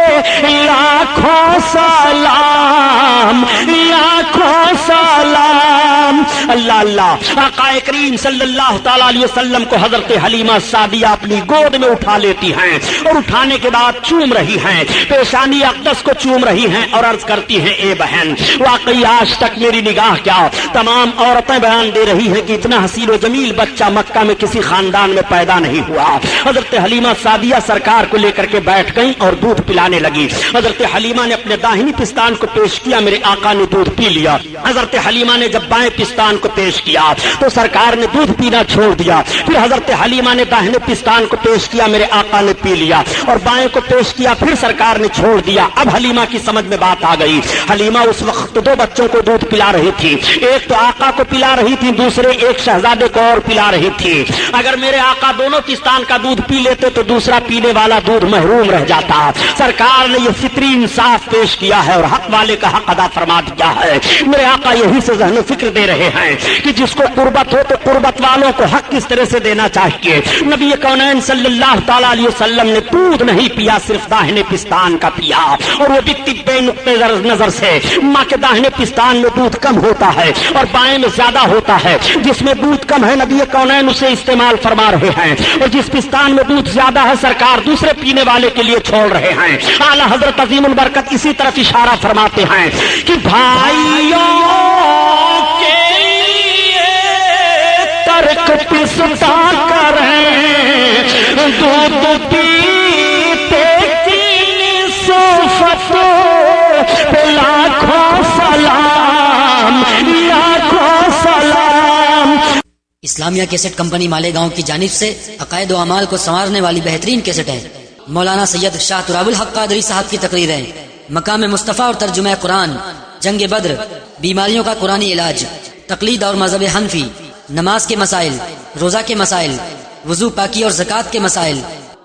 لاکھوں سلام لاکھوں سلام۔ اللہ اللہ آقا کریم صلی اللہ تعالی علیہ وسلم کو حضرت حلیمہ سعدیہ اپنی گود میں اٹھا لیتی ہیں اور اٹھانے کے بعد چوم رہی ہیں، پیشانی اقدس کو چوم رہی ہیں اور عرض کرتی ہیں اے بہن واقعی آج تک میری نگاہ کیا تمام عورتیں بیان دے رہی ہیں کہ اتنا حسین و جمیل بچہ مکہ میں کسی خاندان میں پیدا نہیں ہوا۔ حضرت حلیمہ سعدیہ سرکار کو لے کر کے بیٹھ گئیں اور دودھ پلانے لگی۔ حضرت حلیمہ نے اپنے داہنی پستان کو پیش کیا، میرے آقا نے دودھ پی لیا۔ حضرت حلیمہ نے جب بائیں پستان کو پیش کیا تو سرکار نے دودھ پینا چھوڑ دیا۔ پھر حضرت حلیمہ نے داہنے پستان کو پیش کیا، میرے آقا نے پی لیا، اور بائیں کو پیش کیا، پھر سرکار نے چھوڑ دیا۔ اب حلیمہ کی سمجھ میں بات آ گئی۔ حلیمہ اس وقت دو بچوں کو دودھ پلا رہی تھی، ایک تو آقا کو پلا رہی تھی، دوسرے ایک شہزادے کو اور پلا رہی تھی۔ اگر میرے آقا دونوں پستان کا دودھ پی لیتے تو دوسرا پینے والا دودھ محروم رہ جاتا۔ سرکار نے یہ فطری انصاف پیش کیا ہے اور حق والے کا حق ادا فرما دیا ہے۔ میرے آقا یہی سے ذہن و فکر دے رہے ہیں کہ جس کو قربت ہو تو قربت والوں کو حق کس طرح سے دینا چاہیے۔ نبی کونین صلی اللہ تعالی علیہ وسلم نے دودھ نہیں پیا، صرف داہنے پستان کا پیا، اور وہ بھی طبی نقطۂ نظر سے ماں کے داہنے پستان میں دودھ کم ہوتا ہے اور بائیں میں زیادہ ہوتا ہے۔ جس میں دودھ کم ہے نبی کونین اسے استعمال فرما رہے ہیں، اور جس پستان میں دودھ زیادہ ہے سرکار دوسرے پینے والے کے لیے چھوڑ رہے ہیں۔ اعلیٰ حضرت عظیم البرکت اسی طرف اشارہ فرماتے ہیں کہ بھائیوں کے ترک پستا کریں، دودھ پیتے کی صفت پہ لاکھوں سلام، لاکھوں سلام۔ اسلامیہ کیسٹ کمپنی مالیگاؤں کی جانب سے عقائد و اعمال کو سنوارنے والی بہترین کیسٹیں مولانا سید شاہ تراب الحق قادری صاحب کی تقریریں، مقام مصطفیٰ اور ترجمہ قرآن، جنگ بدر، بیماریوں کا قرآنی علاج، تقلید اور مذہب حنفی، نماز کے مسائل، روزہ کے مسائل، وضو پاکی اور زکوٰۃ کے مسائل،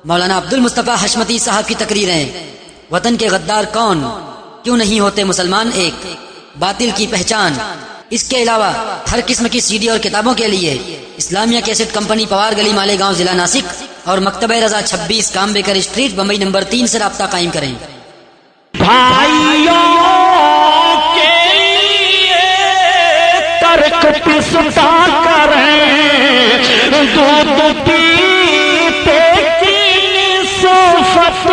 مولانا عبد المصطفیٰ حشمتی صاحب کی تقریریں، وطن کے غدار کون، کیوں نہیں ہوتے مسلمان ایک، باطل کی پہچان۔ اس کے علاوہ ہر قسم کی سی ڈی اور کتابوں کے لیے اسلامیہ کیسٹ کمپنی پوار گلی مالیگاؤں ضلع ناسک اور مکتبہ رضا 26 کامبیکر اسٹریٹ بمبئی نمبر 3 سے رابطہ قائم کریں۔ بھائیوں کے لیے ترک پستا کریں، دودھ پیتے کی صفت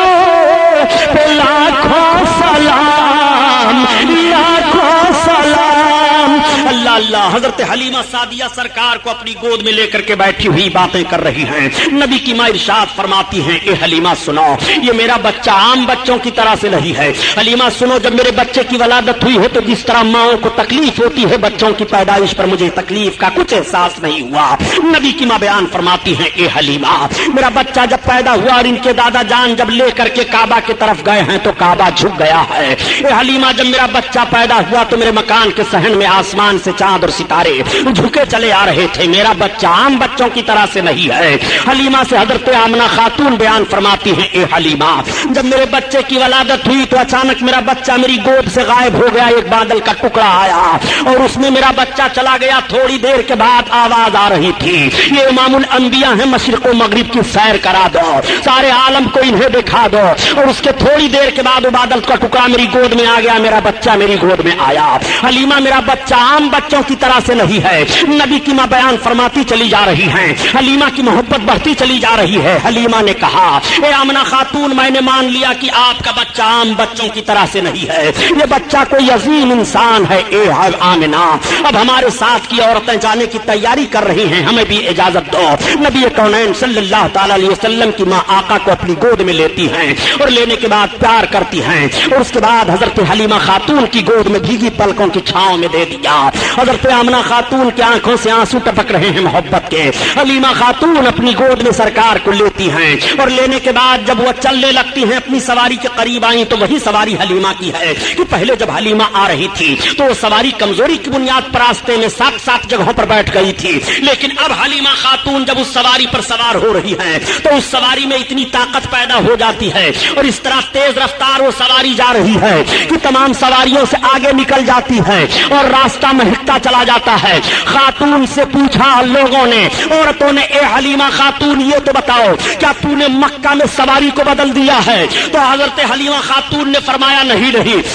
پہ لاکھوں سلام، لاکھوں سلام۔ اللہ اللہ، حضرت حلیمہ سعدیہ سرکار کو اپنی گود میں لے کر کے بیٹھی ہوئی باتیں کر رہی ہیں۔ نبی کی ماں ارشاد فرماتی ہیں اے حلیمہ سنو، یہ میرا بچہ عام بچوں کی طرح سے نہیں ہے۔ حلیمہ سنو، جب میرے بچے کی ولادت ہوئی ہے تو جس طرح ماؤں کو تکلیف ہوتی ہے بچوں کی پیدائش پر، مجھے تکلیف کا کچھ احساس نہیں ہوا۔ نبی کی ماں بیان فرماتی ہیں اے حلیمہ، میرا بچہ جب پیدا ہوا اور ان کے دادا جان جب لے کر کے کعبہ کی طرف گئے ہیں تو کعبہ جھک گیا ہے۔ اے حلیمہ، جب میرا بچہ پیدا ہوا تو میرے مکان کے صحن میں آسمان سے چاند اور ستارے جھکے چلے آ رہے تھے۔ میرا بچہ عام بچوں کی طرح سے نہیں ہے۔ حلیمہ سے حضرت آمنہ خاتون بیان فرماتی ہیں اے حلیمہ، جب میرے بچے کی ولادت ہوئی تو اچانک میرا بچہ میری گود سے غائب ہو گیا، ایک بادل کا ٹکڑا آیا اور اس میں میرا بچہ چلا گیا۔ تھوڑی دیر کے بعد آواز آ رہی تھی، یہ امام الانبیاء ہیں، مشرق و مغرب کی سیر کرا دو، سارے عالم کو انہیں دکھا دو۔ اور اس کے تھوڑی دیر کے بعد وہ بادل کا ٹکڑا میری گود میں آ گیا، میرا بچہ میری گود میں آیا۔ حلیمہ، میرا بچہ عام بچوں کی طرح سے نہیں ہے۔ نبی کی ماں بیان فرماتی چلی جا رہی ہیں، حلیمہ کی محبت بڑھتی چلی جا رہی ہے۔ حلیمہ نے کہا اے آمنہ خاتون، میں نے مان لیا کہ آپ کا بچہ عام بچوں کی طرح سے نہیں ہے، یہ بچہ کوئی عظیم انسان ہے۔ اے آمنہ، اب ہمارے ساتھ کی عورتیں جانے کی تیاری کر رہی ہیں، ہمیں بھی اجازت دو۔ نبی کونین صلی اللہ تعالی علیہ وسلم کی ماں آقا کو اپنی گود میں لیتی ہیں اور لینے کے بعد پیار کرتی ہیں، اور اس کے بعد حضرت حلیمہ خاتون کی گود میں بھیگی پلکوں کی چھاؤں میں دے دیا۔ حضرت آمنہ خاتون کی آنکھوں سے آنسو ٹپک رہے ہیں محبت کے۔ حلیمہ خاتون اپنی گود میں سرکار کو لیتی ہیں اور لینے کے بعد جب وہ چلنے لگتی ہیں، اپنی سواری کے قریب آئیں تو وہی سواری حلیمہ کی ہے کہ پہلے جب حلیمہ آ رہی تھی تو وہ سواری کمزوری کی بنیاد پر راستے میں 7 جگہوں پر بیٹھ گئی تھی، لیکن اب حلیمہ خاتون جب اس سواری پر سوار ہو رہی ہے تو اس سواری میں اتنی طاقت پیدا ہو جاتی ہے اور اس طرح تیز رفتار وہ سواری جا رہی ہے کہ تمام سواریوں سے آگے نکل جاتی ہے اور راستہ مہکتا ہوتا چلا جاتا ہے۔ خاتون سے پوچھا لوگوں نے، عورتوں نے، اے حلیمہ خاتون یہ تو بتاؤ کیا تو نے مکہ میں سواری کو بدل دیا ہے؟ تو حضرت حلیمہ خاتون نے فرمایا نہیں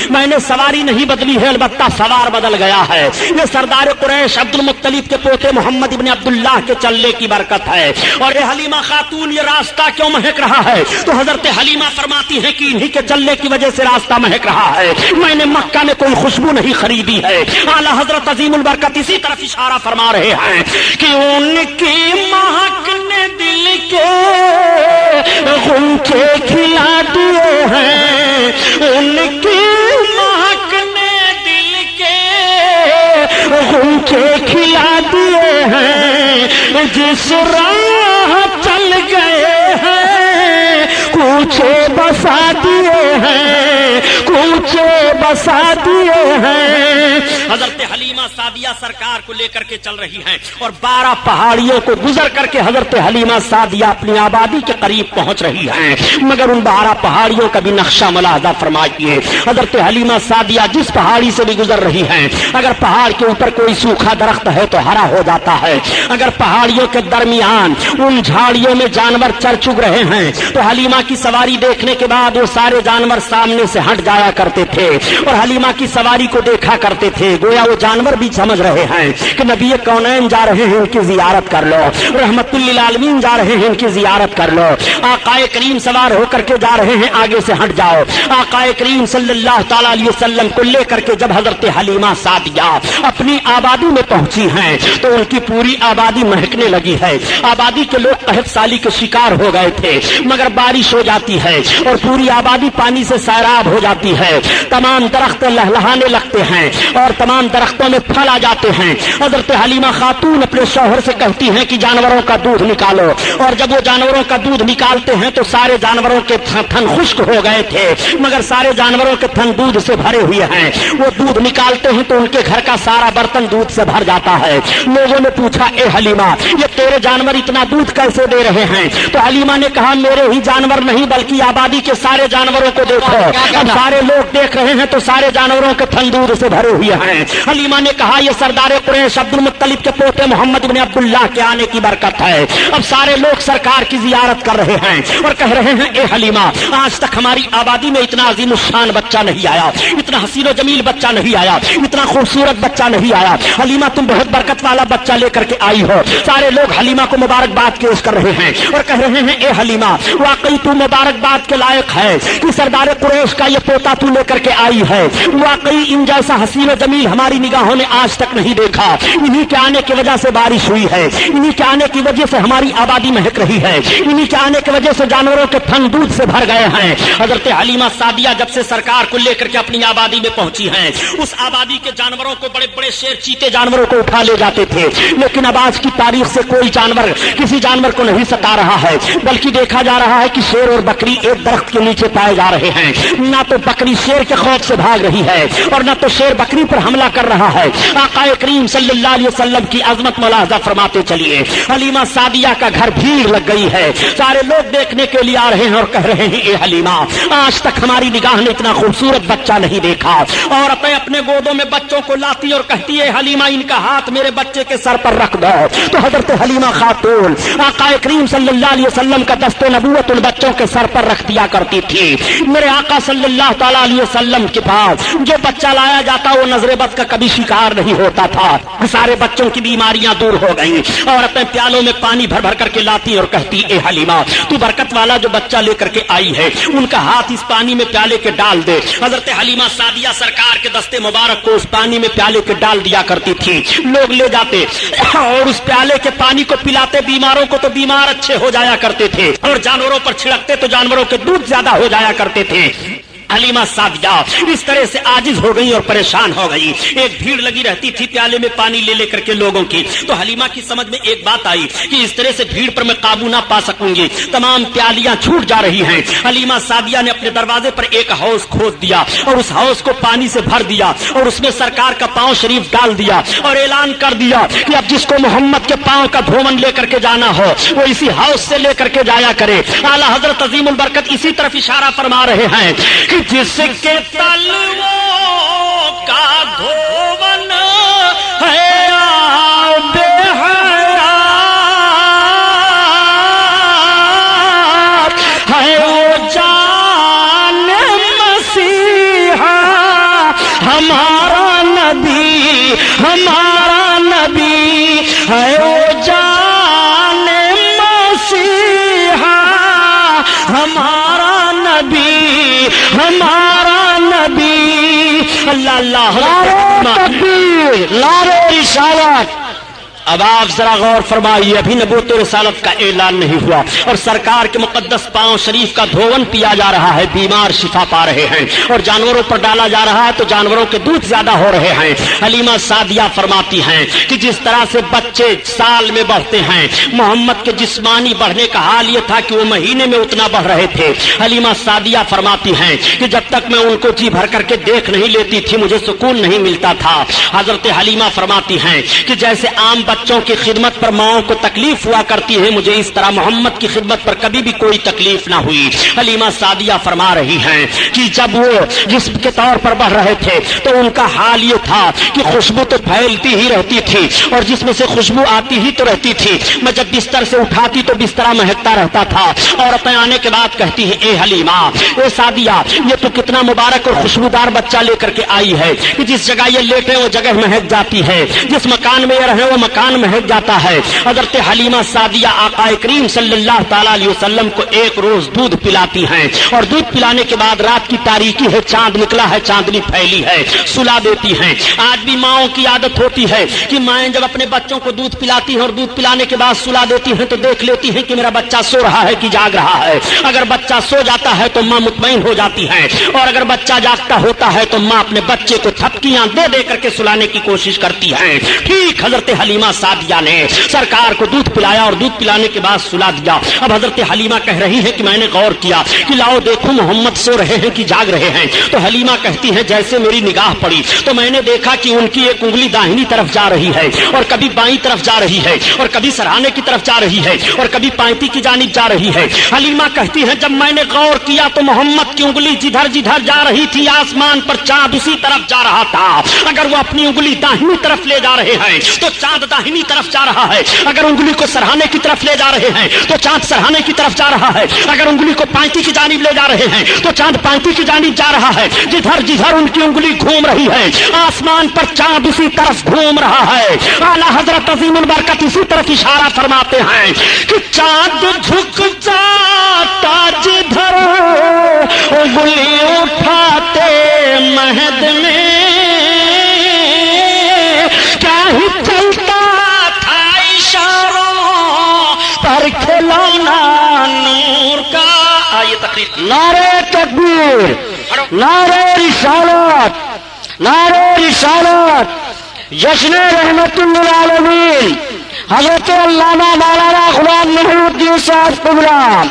میں نے سواری نہیں بدلی ہے، البتہ سوار بدل گیا ہے۔ یہ سردار قریش عبد المطلب کے پوتے محمد ابن عبداللہ کے چلنے کی برکت ہے۔ اور اے حلیمہ خاتون یہ راستہ کیوں مہک رہا ہے؟ تو حضرت حلیمہ فرماتی ہے کہ انہی کے چلنے کی وجہ سے راستہ مہک رہا ہے، میں نے مکہ میں کوئی خوشبو نہیں خریدی ہے۔ اعلیٰ حضرت عظیم البرکت اسی طرف اشارہ فرما رہے ہیں کہ ان کی مہک نے دل کے غنچے کھلا دیے ہیں، ان کی مہک نے دل کے غنچے کھلا دیے ہیں، جس راہ چل گئے ہیں کوچے بسا دیے ہیں، کوچے بسا دیے ہیں۔ حضرت حلیمہ سعدیہ سرکار کو لے کر کے چل رہی ہیں اور 12 پہاڑیوں کو گزر کر کے حضرت حلیمہ سعدیہ اپنی آبادی کے قریب پہنچ رہی ہیں، مگر ان 12 پہاڑیوں کا بھی نقشہ ملاحظہ فرمائیے۔ حضرت حلیمہ سعدیہ جس پہاڑی سے بھی گزر رہی ہیں، اگر پہاڑ کے اوپر کوئی سوکھا درخت ہے تو ہرا ہو جاتا ہے، اگر پہاڑیوں کے درمیان ان جھاڑیوں میں جانور چر چگ رہے ہیں تو حلیمہ کی سواری دیکھنے کے بعد وہ سارے جانور سامنے سے ہٹ جایا کرتے تھے اور حلیمہ کی سواری کو دیکھا کرتے تھے، گویا وہ جانور بھی سمجھ رہے ہیں کہ نبی کونین جا رہے ہیں، ان کی زیارت کر لو، رحمت للعالمین جا رہے ہیں، ان کی زیارت کر لو۔ آقا کریم سوار ہو کر کے جا رہے ہیں، آگے سے ہٹ جاؤ۔ آقا کریم صلی اللہ تعالی علیہ وسلم کو لے کر کے جب حضرت حلیمہ سعدیہ اپنی آبادی میں پہنچی ہیں تو ان کی پوری آبادی مہکنے لگی ہے۔ آبادی کے لوگ قحط سالی کے شکار ہو گئے تھے، مگر بارش ہو جاتی ہے اور پوری آبادی پانی سے سیراب ہو جاتی ہے، تمام درخت لہلہانے لگتے ہیں اور تمام درختوں میں پھل آ جاتے ہیں۔ حضرت حلیمہ خاتون اپنے شوہر سے کہتی ہیں کہ جانوروں کا دودھ نکالو، اور جب وہ جانوروں کا دودھ نکالتے ہیں تو سارے جانوروں کے تھن خشک ہو گئے تھے، مگر سارے جانوروں کے تھن دودھ سے بھرے ہوئے ہیں۔ وہ دودھ نکالتے ہیں تو ان کے گھر کا سارا برتن دودھ سے بھر جاتا ہے۔ لوگوں نے پوچھا اے حلیمہ یہ تیرے جانور اتنا دودھ کیسے دے رہے ہیں؟ تو حلیمہ نے کہا میرے ہی جانور نہیں بلکہ آبادی کے سارے جانوروں کو دیکھو، اب سارے لوگ دیکھ رہے ہیں تو سارے جانوروں کے تھن دودھ سے بھرے ہوئے ہیں۔ حلیمہ نے کہا یہ سردار قریش عبد المطلب کے پوتے محمد بن عبداللہ کے آنے کی برکت ہے۔ اب سارے لوگ سرکار کی زیارت کر رہے ہیں اور کہہ رہے ہیں اے حلیمہ آج تک ہماری آبادی میں اتنا عظیم الشان بچہ نہیں آیا، اتنا حسین و جمیل بچہ نہیں آیا، اتنا خوبصورت بچہ نہیں آیا۔ حلیمہ تم بہت برکت والا بچہ لے کر کے آئی ہو۔ سارے لوگ حلیمہ کو مبارکباد پیش کر رہے ہیں اور کہہ رہے ہیں اے حلیمہ واقعی تو مبارکباد کے لائق ہے کہ سردار قریش کا یہ پوتا تو لے کر کے آئی ہے، واقعی ان جیسا حسین و جمیل ہماری نگاہوں نے آج تک نہیں دیکھا۔ انہی کے آنے کی وجہ سے بارش ہوئی ہے، انہی کے آنے کی وجہ سے ہماری آبادی مہک رہی ہے، انہی کے آنے کی وجہ سے جانوروں کے تھن دودھ سے بھر گئے ہیں۔ حضرت حلیمہ سعدیہ جب سے سرکار کو لے کر کے اپنی آبادی میں پہنچی ہیں، اس آبادی کے جانوروں کو بڑے بڑے شیر چیتے جانوروں کو اٹھا لے جاتے تھے، لیکن اب آج کی تاریخ سے کوئی جانور کسی جانور کو نہیں ستا رہا ہے، بلکہ دیکھا جا رہا ہے کہ شیر اور بکری ایک درخت کے نیچے پائے جا رہے ہیں۔ نہ تو بکری شیر کے خوف سے بھاگ رہی ہے اور نہ تو شیر بکری پر حملہ کر رہا ہے۔ آقا کریم صلی اللہ علیہ وسلم کی عظمت ملاحظہ فرماتے چلیے۔ حلیمہ سعدیہ کا گھر بھیڑ لگ گئی ہے، سارے لوگ دیکھنے کے لیے آ رہے ہیں اور کہہ رہے ہیں اے حلیمہ آج تک ہماری نگاہ نے اتنا خوبصورت بچہ نہیں دیکھا۔ عورتیں اپنے گودوں میں بچوں کو لاتی اور کہتی ہے حلیمہ ان کا ہاتھ میرے بچے کے سر پر رکھ دو، تو حضرت حلیمہ خاتون آقا کریم صلی اللہ علیہ وسلم کا دست نبوت ان بچوں کے سر پر رکھ دیا کرتی تھی۔ میرے آقا صلی اللہ تعالی علیہ وسلم کے پاس جو بچہ لایا جاتا وہ نظر بد کا کبھی شکار نہیں ہوتا تھا، سارے بچوں کی بیماریاں دور ہو گئیں۔ عورتیں پیالوں میں پانی بھر بھر کر کے لاتی اور کہتی اے حلیمہ تو برکت والا جو بچہ لے کر کے آئی ہے ان کا ہاتھ اس پانی میں پیالے کے ڈال دے۔ حضرت حلیمہ سعدیہ سرکار کے دستے مبارک کو اس پانی میں پیالے کے ڈال دیا کرتی تھی، لوگ لے جاتے اور اس پیالے کے پانی کو پلاتے بیماروں کو تو بیمار اچھے ہو جایا کرتے تھے اور جانوروں پر چھڑکتے تو جانوروں کے دودھ زیادہ ہو جایا کرتے تھے۔ حلیمہ سعدیہ اس طرح سے عاجز ہو گئی اور پریشان ہو گئی، ایک بھیڑ لگی رہتی تھی پیالے میں پانی لے لے کر کے لوگوں کی، تو حلیمہ کی سمجھ میں ایک بات آئی کہ اس طرح سے بھیڑ پر میں قابو نہ پا سکوں گی، تمام پیالیاں چھوٹ جا رہی ہیں۔ حلیمہ سعدیہ نے اپنے دروازے پر ایک حوض کھود دیا اور اس حوض کو پانی سے بھر دیا اور اس میں سرکار کا پاؤں شریف ڈال دیا اور اعلان کر دیا کہ اب جس کو محمد کے پاؤں کا دھومن لے کر کے جانا ہو وہ اسی حوض سے لے کر کے جایا کرے۔ اعلیٰ حضرت عظیم البرکت اسی طرف اشارہ فرما رہے ہیں کہ جس کے تلووں کا دھومن ہے نبی ہمارا نبی ہے او جان مسیحا ہمارا نبی ہمارا نبی اللہ اللہ تکبیر نعرہ رسالت اب آپ ذرا غور فرمائیے ابھی نبوت و رسالت کا اعلان نہیں ہوا اور سرکار کے مقدس پاؤں شریف کا دھون پیا جا رہا ہے بیمار شفا پا رہے ہیں اور جانوروں پر ڈالا جا رہا ہے تو جانوروں کے دودھ زیادہ ہو رہے ہیں حلیمہ سعدیہ فرماتی ہیں کہ جس طرح سے بچے سال میں بڑھتے ہیں محمد کے جسمانی بڑھنے کا حال یہ تھا کہ وہ مہینے میں اتنا بڑھ رہے تھے حلیمہ سعدیہ فرماتی ہیں کہ جب تک میں ان کو جی بھر کر کے دیکھ نہیں لیتی تھی مجھے سکون نہیں ملتا تھا حضرت حلیمہ فرماتی ہیں کہ جیسے عام بچوں کی خدمت پر ماؤں کو تکلیف ہوا کرتی ہے مجھے اس طرح محمد کی خدمت پر کبھی بھی کوئی تکلیف نہ ہوئی حلیمہ سعدیہ فرما رہی ہیں کہ جب وہ جسم کے طور پر بڑھ رہے تھے تو ان کا حال یہ تھا کہ خوشبو تو پھیلتی ہی رہتی تھی اور جس میں سے خوشبو آتی ہی تو رہتی تھی میں جب بستر سے اٹھاتی تو بستر مہکتا رہتا تھا عورتیں آنے کے بعد کہتی ہیں اے حلیمہ اے سعدیہ یہ تو کتنا مبارک اور خوشبودار بچہ لے کر کے آئی ہے کہ جس جگہ یہ لیٹے وہ جگہ مہک جاتی ہے جس مکان میں یہ رہے وہ مکان مہک جاتا ہے حضرت حلیمہ سعدیہ آقا کریم صلی اللہ تعالی علیہ وسلم کو ایک روز دودھ پلاتی ہیں اور دودھ پلانے کے بعد رات کی تاریکی ہے چاند نکلا ہے چاندنی پھیلی ہے سلا دیتی ہیں آج بھی ماؤں کی عادت ہوتی ہے کہ مائیں جب اپنے بچوں کو دودھ پلاتی ہیں اور دودھ پلانے کے بعد سلا دیتی ہیں تو دیکھ لیتی ہیں کہ میرا بچہ سو رہا ہے کہ جاگ رہا ہے اگر بچہ سو جاتا ہے تو ماں مطمئن ہو جاتی ہے اور اگر بچہ جاگتا ہوتا ہے تو ماں اپنے بچے کو تھپکیاں دے دے کر کے سلانے کی کوشش کرتی ہے ٹھیک حضرت حلیمہ سعدیہ نے سرکار کو دودھ پلایا اور دودھ پلانے کے بعد سلا دیا اب حضرت حلیمہ کہہ رہی ہے کہ میں نے غور کیا کہ لاؤ دیکھو محمد سو رہے ہیں کہ جاگ رہے ہیں تو حلیمہ کہتی ہے جیسے میری نگاہ پڑی تو میں نے دیکھا کہ ان کی ایک انگلی داہنی طرف جا رہی ہے اور کبھی بائیں طرف جا رہی ہے اور کبھی سرہانے کی طرف جا رہی ہے اور کبھی پائنتی کی جانب جا رہی ہے حلیمہ کہتی ہے جب میں نے غور کیا تو محمد کی انگلی جدھر جدھر جا رہی تھی آسمان پر چاند اسی طرف جا رہا تھا اگر وہ اپنی انگلی داہنی طرف لے جا رہے ہیں تو چاند داہنی طرف جا رہا ہے اگر انگلی کو سرہانے کی طرف لے جا رہے ہیں تو چاند سرہانے کی طرف جا رہا ہے اگر انگلی کو پائنتی کی جانب لے جا رہے ہیں تو چاند پائنتی کی جانب جا رہا ہے جدھر جدھر ان کی انگلی گھوم رہی ہے آسمان پر چاند اسی طرف گھوم رہا ہے اعلیٰ حضرت عظیم البرکت اسی طرف اشارہ فرماتے ہیں کہ چاند جھک جاتا جدھر انگلی اٹھاتے مہد میں کیا ہی چلتا پر کھلونا نور کا آئیے تقریر نعرہ تکبیر نعرہ رسالت نعرہ رسالت جشن رحمت للعالمین حضرت علامہ مولانا غلام محی الدین صاحب قبلہ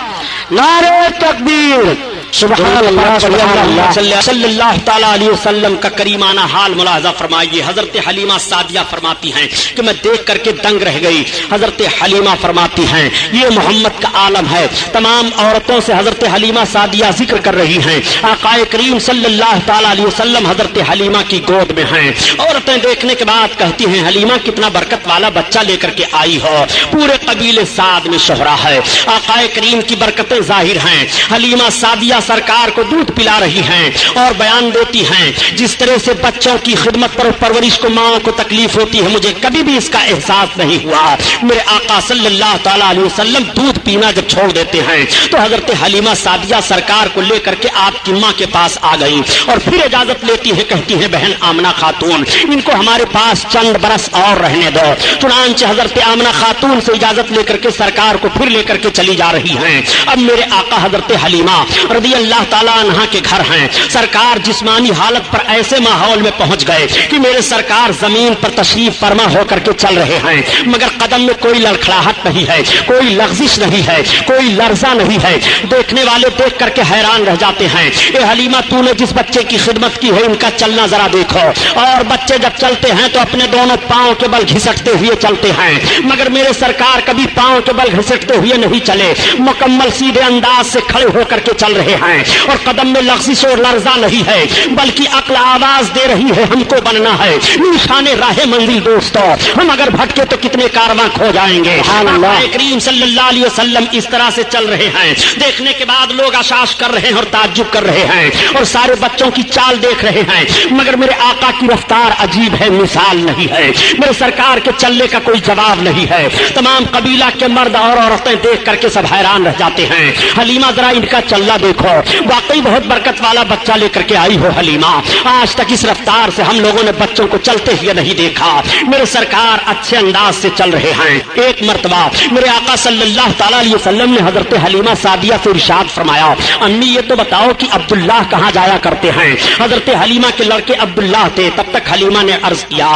نعرہ تکبیر سبحان اللہ صلی اللہ تعالی علیہ وسلم کا کریمانہ حال ملاحظہ فرمائیے حضرت حلیمہ سعدیہ فرماتی ہیں کہ میں دیکھ کر کے دنگ رہ گئی حضرت حلیمہ فرماتی ہیں یہ محمد کا عالم ہے تمام عورتوں سے حضرت حلیمہ سعدیہ ذکر کر رہی ہیں آقا کریم صلی اللہ تعالی علیہ وسلم حضرت حلیمہ کی گود میں ہیں عورتیں دیکھنے کے بعد کہتی ہیں حلیمہ کتنا برکت والا بچہ لے کر کے آئی ہو پورے قبیلے سعد میں شہرہ ہے آقا کریم کی برکتیں ظاہر ہیں حلیمہ سعدیہ سرکار کو دودھ پلا رہی ہیں اور بیان دیتی ہیں جس طرح سے بچوں کی خدمت پر پرورش کو ماں کو تکلیف ہوتی ہے مجھے کبھی بھی اس کا احساس نہیں ہوا میرے آقا صلی اللہ تعالی علیہ وسلم دودھ پینا جب چھوڑ دیتے ہیں تو حضرت حلیمہ سعدیہ سرکار کو لے کر کے آپ کی ماں کے پاس آ گئی اور پھر اجازت لیتی ہے کہتی ہیں بہن آمنہ خاتون ان کو ہمارے پاس چند برس اور رہنے دو چنانچہ حضرت آمنہ خاتون سے اجازت لے کر کے سرکار کو پھر لے کر کے چلی جا رہی ہیں اب میرے آقا حضرت حلیمہ رضی اللہ تعالیٰ عنہ کے گھر ہیں سرکار جسمانی حالت پر ایسے ماحول میں پہنچ گئے کہ میرے سرکار زمین پر تشریف فرما ہو کر کے چل رہے ہیں مگر قدم میں کوئی لڑکھڑاہٹ نہیں ہے کوئی لغزش نہیں ہے کوئی لرزہ نہیں ہے دیکھنے والے دیکھ کر کے حیران رہ جاتے ہیں اے حلیمہ تو نے جس بچے کی خدمت کی ہے ان کا چلنا ذرا دیکھو اور بچے جب چلتے ہیں تو اپنے دونوں پاؤں کے بل گھسٹتے ہوئے چلتے ہیں مگر میرے سرکار کبھی پاؤں کے بل گھسٹتے ہوئے نہیں چلے مکمل سیدھے انداز سے کھڑے ہو کر کے چل رہے ہیں اور قدم میں لغزش اور لرزہ نہیں ہے بلکہ عقل آواز دے رہی ہے ہم کو بننا ہے نشان راہ منزل دوستو ہم اگر بھٹکے تو کتنے کارواں کھو جائیں گے آقا کریم صلی اللہ علیہ وسلم اس طرح سے چل رہے ہیں دیکھنے کے بعد لوگ اشاش کر رہے ہیں اور تعجب کر رہے ہیں اور سارے بچوں کی چال دیکھ رہے ہیں مگر میرے آقا کی رفتار عجیب ہے مثال نہیں ہے میرے سرکار کے چلنے کا کوئی جواب نہیں ہے تمام قبیلہ کے مرد اور عورتیں دیکھ کر کے سب حیران رہ جاتے ہیں حلیمہ ذرا ان کا چلنا دیکھو واقعی بہت برکت والا بچہ لے کر کے آئی ہو حلیمہ آج تک اس رفتار سے ہم لوگوں نے بچوں کو چلتے ہوئے نہیں دیکھا میرے سرکار اچھے انداز سے چل رہے ہیں ایک مرتبہ میرے آقا صلی اللہ تعالی علیہ وسلم نے حضرت حلیمہ سعدیہ سے ارشاد فرمایا امی یہ تو بتاؤ کہ عبداللہ کہاں جایا کرتے ہیں حضرت حلیمہ کے لڑکے عبداللہ تھے تب تک حلیمہ نے عرض کیا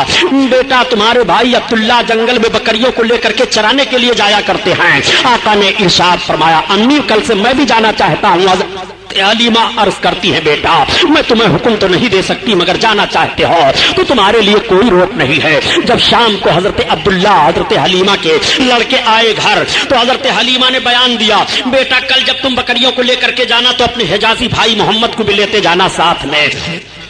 بیٹا تمہارے بھائی عبداللہ جنگل میں بکریوں کو لے کر کے چرانے کے لیے جایا کرتے ہیں آقا نے ارشاد فرمایا امی کل سے میں بھی جانا چاہتا ہوں حلیمہ عرض کرتی ہے بیٹا میں تمہیں حکم تو نہیں دے سکتی مگر جانا چاہتے ہو تو تمہارے لیے کوئی روک نہیں ہے جب شام کو حضرت عبداللہ حضرت حلیمہ کے لڑکے آئے گھر تو حضرت حلیمہ نے بیان دیا بیٹا کل جب تم بکریوں کو لے کر کے جانا تو اپنے حجازی بھائی محمد کو بھی لیتے جانا ساتھ میں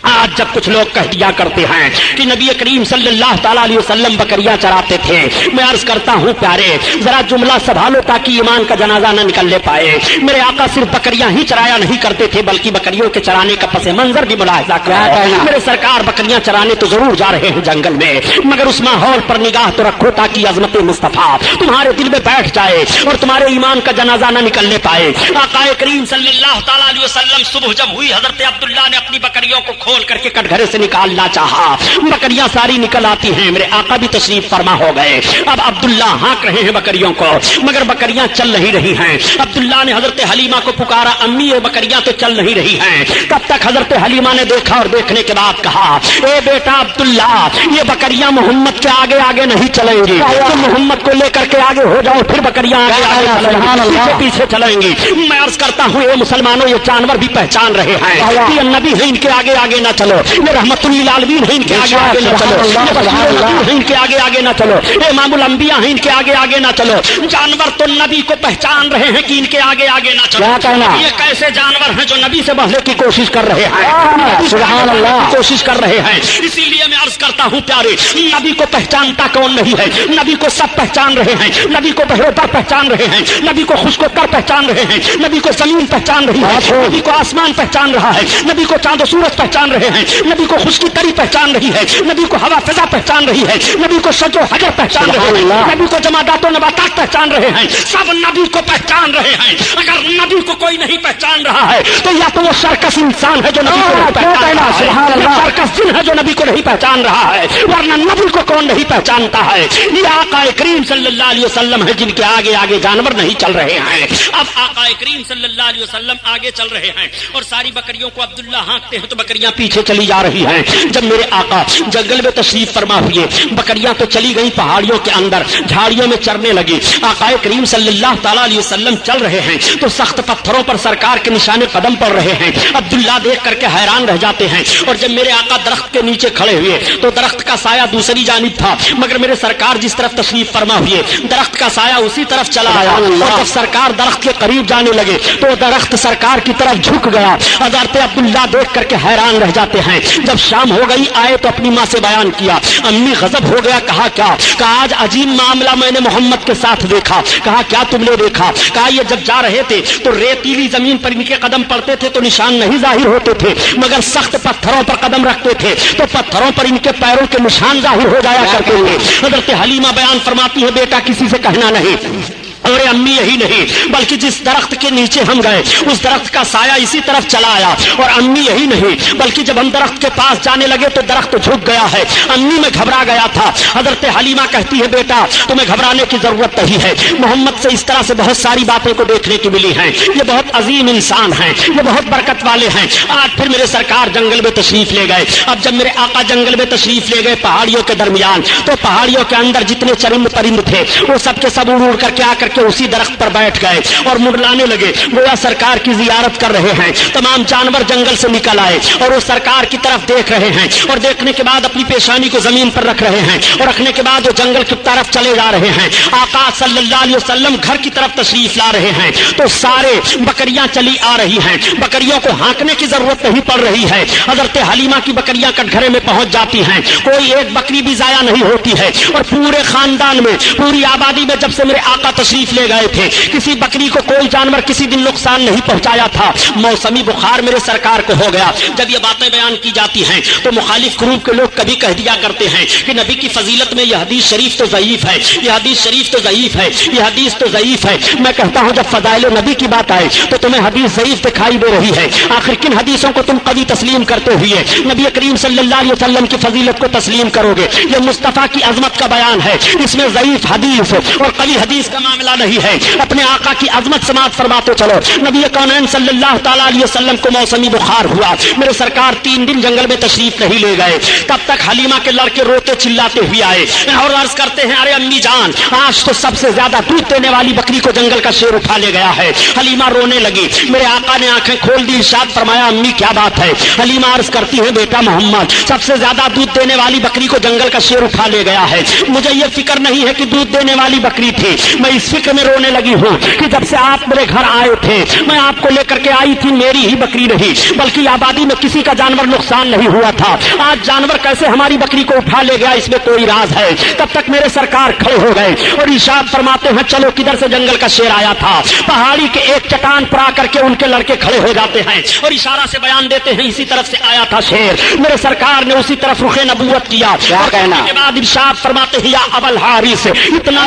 آج جب کچھ لوگ کہہ دیا کرتے ہیں کہ نبی کریم صلی اللہ تعالیٰ علیہ وسلم بکریاں چراتے تھے میں عرض کرتا ہوں پیارے ذرا جملہ سنبھالو تاکہ ایمان کا جنازہ نہ نکل لے پائے میرے آقا صرف بکریاں ہی چرایا نہیں کرتے تھے بلکہ بکریوں کے چرانے کا پس منظر بھی ملاحظہ کرا میرے سرکار بکریاں چرانے تو ضرور جا رہے ہیں جنگل میں مگر اس ماحول پر نگاہ تو رکھو تاکہ عظمت مصطفیٰ تمہارے دل میں بیٹھ جائے اور تمہارے ایمان کا جنازہ نہ نکلنے پائے آقا کریم صلی اللہ تعالیٰ علیہ وسلم صبح جب ہوئی حضرت عبداللہ نے اپنی بکریوں کو کھول کر کے کٹگھرے سے نکالنا چاہا بکریاں ساری نکل آتی ہیں میرے آقا بھی تشریف فرما ہو گئے اب عبداللہ ہانک رہے ہیں بکریوں کو مگر بکریاں چل نہیں رہی ہیں عبداللہ نے حضرت حلیمہ کو پکارا امی یہ بکریاں تو چل نہیں رہی ہیں تب تک حضرت حلیمہ نے دیکھا اور دیکھنے کے بعد کہا اے بیٹا عبداللہ یہ بکریاں محمد کے آگے آگے نہیں چلیں گی تم محمد کو لے کر کے آگے ہو جاؤ پھر بکریاں آگے پیچھے چلیں گی میں عرض کرتا ہوں اے مسلمانوں یہ جانور بھی پہچان رہے ہیں یہ نبی ہے ان کے آگے آگے نہ چلو یہ رحمت للعالمین ہے ان کے آگے آگے نہ چلو یہ بشیر النبی ہے ان کے آگے آگے نہ چلو یہ امام الانبیاء ہیں ان کے آگے آگے نہ چلو جانور تو نبی کو پہچان رہے ہیں کہ ان کے آگے آگے نہ چلو یہ کیسے جانور ہیں جو نبی سے بڑھنے کی کوشش کر رہے ہیں سبحان اللہ کوشش کر رہے ہیں اسی لیے میں عرض کرتا ہوں پیارے نبی کو پہچانتا کون نہیں ہے نبی کو سب پہچان رہے ہیں نبی کو بحر پر پہچان رہے ہیں نبی کو خشک کر پہچان رہے ہیں نبی کو زمین پہچان رہی ہے نبی کو آسمان پہچان رہا ہے نبی کو چاند و سورج پہچان رہے ہیں نبی کو خشکی تری پہچان رہی ہے نبی کو ہوا فضا پہچان رہی ہے نبی کو شجر و حجر پہچان رہے ہیں نبی کو جمادات و نباتات پہچان رہے ہیں سب نبی کو پہچان رہے ہیں اگر نبی کو کوئی نہیں پہچان رہا ہے تو یا تو وہ سرکس انسان ہے جو نبی کو نہیں پہچان رہا ہے یا سرکس جن ہے جو نبی کو نہیں پہچان رہا ہے ورنہ نبی کو کون نہیں پہچانتا ہے یہ آقا کریم صلی اللہ علیہ وسلم ہے جن کے آگے آگے جانور نہیں چل رہے ہیں اب آقا کریم صلی اللہ علیہ وسلم آگے چل رہے ہیں اور ساری بکریوں کو عبداللہ ہانکتے ہیں تو بکریاں پیچھے چلی جا رہی ہیں جب میرے آقا جنگل میں تشریف فرما ہوئے بکریاں تو چلی گئی پہاڑیوں کے اندر جھاڑیوں میں چرنے لگی آقا کریم صلی اللہ تعالیٰ علیہ وسلم چل رہے ہیں تو سخت پتھروں پر سرکار کے نشانے قدم پڑ رہے ہیں عبداللہ دیکھ کر کے حیران رہ جاتے ہیں اور جب میرے آقا درخت کے نیچے کھڑے ہوئے تو درخت کا سایہ دوسری جانب تھا مگر میرے سرکار جس طرف تشریف فرما ہوئے درخت کا سایہ اسی طرف چلا آیا اور جب سرکار درخت کے قریب جانے لگے تو درخت سرکار کی طرف جھک گیا حضرت عبداللہ دیکھ کر کے حیران رہ جاتے ہیں جب شام ہو گئی آئے تو اپنی ماں سے بیان کیا امی غضب ہو گیا کہا کیا کہا آج عجیب معاملہ میں نے محمد کے ساتھ دیکھا کہا کیا تم نے دیکھا کہا یہ جب جا رہے تھے تو ریتیلی زمین پر ان کے قدم پڑتے تھے تو نشان نہیں ظاہر ہوتے تھے مگر سخت پتھروں پر قدم رکھتے تھے تو پتھروں پر ان کے پیروں کے نشان ظاہر ہو جایا کرتے تھے حضرت حلیمہ بیان فرماتی ہے بیٹا کسی سے کہنا نہیں اور امی یہی نہیں بلکہ جس درخت کے نیچے ہم گئے اس درخت کا سایہ اسی طرف چلا آیا اور امی یہی نہیں بلکہ جب ہم درخت کے پاس جانے لگے تو درخت جھک گیا ہے امی میں گھبرا گیا تھا حضرت حلیمہ کہتی ہے بیٹا تمہیں گھبرانے کی ضرورت نہیں ہے محمد سے اس طرح سے بہت ساری باتیں کو دیکھنے کی ملی ہیں یہ بہت عظیم انسان ہیں یہ بہت برکت والے ہیں آج پھر میرے سرکار جنگل میں تشریف لے گئے اب جب میرے آقا جنگل میں تشریف لے گئے پہاڑیوں کے درمیان تو پہاڑیوں کے اندر جتنے چرند پرند تھے وہ سب کے سب اڑ اڑ کر کے آ کر کے اسی درخت پر بیٹھ گئے اور منڈلانے لگے گویا سرکار کی زیارت کر رہے ہیں. تمام جانور جنگل سے نکل آئے اور وہ سرکار کی طرف دیکھ رہے ہیں اور دیکھنے کے بعد اپنی پیشانی کو زمین پر رکھ رہے ہیں اور رکھنے کے بعد وہ جنگل کی طرف چلے جا رہے ہیں. آقا صلی اللہ علیہ وسلم گھر کی طرف تشریف لا رہے ہیں تو سارے بکریاں چلی آ رہی ہیں. بکریوں کو ہانکنے کی ضرورت نہیں پڑ رہی ہے. حضرت حلیمہ کی بکریاں کٹگھرے میں پہنچ جاتی ہیں. کوئی ایک بکری بھی ضائع نہیں ہوتی ہے اور پورے خاندان میں پوری آبادی میں جب سے میرے آقا تشریف لے گئے تھے کسی بکری کو کوئی جانور کسی دن نقصان نہیں پہنچایا تھا. موسمی بخار میرے سرکار کو ہو گیا. جب یہ باتیں بیان کی جاتی ہیں تو مخالف گروپ کے لوگ کبھی کہہ دیا کرتے ہیں کہ نبی کی فضیلت میں یہ حدیث شریف تو ضعیف ہے, یہ حدیث شریف تو ضعیف ہے, یہ حدیث تو ضعیف ہے. میں کہتا ہوں جب فضائل نبی کی بات آئے تو تمہیں حدیث ضعیف دکھائی دے رہی ہے. آخر کن حدیثوں کو تم قوی تسلیم کرتے ہوئے نبی کریم صلی اللہ علیہ وسلم کی فضیلت کو تسلیم کرو گے؟ یہ مصطفیٰ کی عظمت کا بیان ہے, اس میں ضعیف حدیث اور قوی حدیث کا معاملہ نہیں ہے. اپنے آقا کی عظمت سماعت فرماتے چلو. نبی کونین صلی اللہ تعالیٰ علیہ وسلم کو موسمی بخار ہوا. میرے سرکار 3 دن جنگل میں تشریف نہیں لے گئے. تب تک حلیمہ کے لڑکے روتے چلاتے ہوئے آئے اور عرض کرتے ہیں ارے امی جان آج تو سب سے زیادہ دودھ دینے والی بکری کو جنگل کا شیر اٹھا لے گیا ہے. حلیمہ رونے لگی. میرے آقا نے آنکھیں کھول دی, ارشاد فرمایا امی کیا بات ہے؟ حلیمہ عرض کرتی ہے بیٹا محمد سب سے زیادہ دودھ دینے والی بکری کو جنگل کا شیر اٹھا لے گیا ہے. مجھے یہ فکر نہیں ہے کہ دودھ دینے والی بکری تھی, میں اس فکر میں رونے لگی ہوں کہ جب سے آپ میرے گھر آئے تھے میں آپ کو لے کر کے آئی تھی میری ہی بکری نہیں بلکہ آبادی میں کسی کا جانور نقصان نہیں ہوا تھا. آج جانور کیسے ہماری بکری کو اٹھا لے گیا اس میں کوئی راز ہے. تب تک میرے سرکار کھڑے ہو گئے اور ارشاد فرماتے ہیں چلو کدھر سے جنگل کا شیر آیا تھا؟ پہاڑی کے ایک چٹان پر آ کر کے ان کے لڑکے کھڑے ہو جاتے ہیں اور اشارہ سے بیان دیتے ہیں اسی طرف سے آیا تھا شیر. میرے سرکار نے اسی طرف رخ نبوت کیا. کے بعد ارشاد فرماتے ہیں یا ابا الحارث اتنا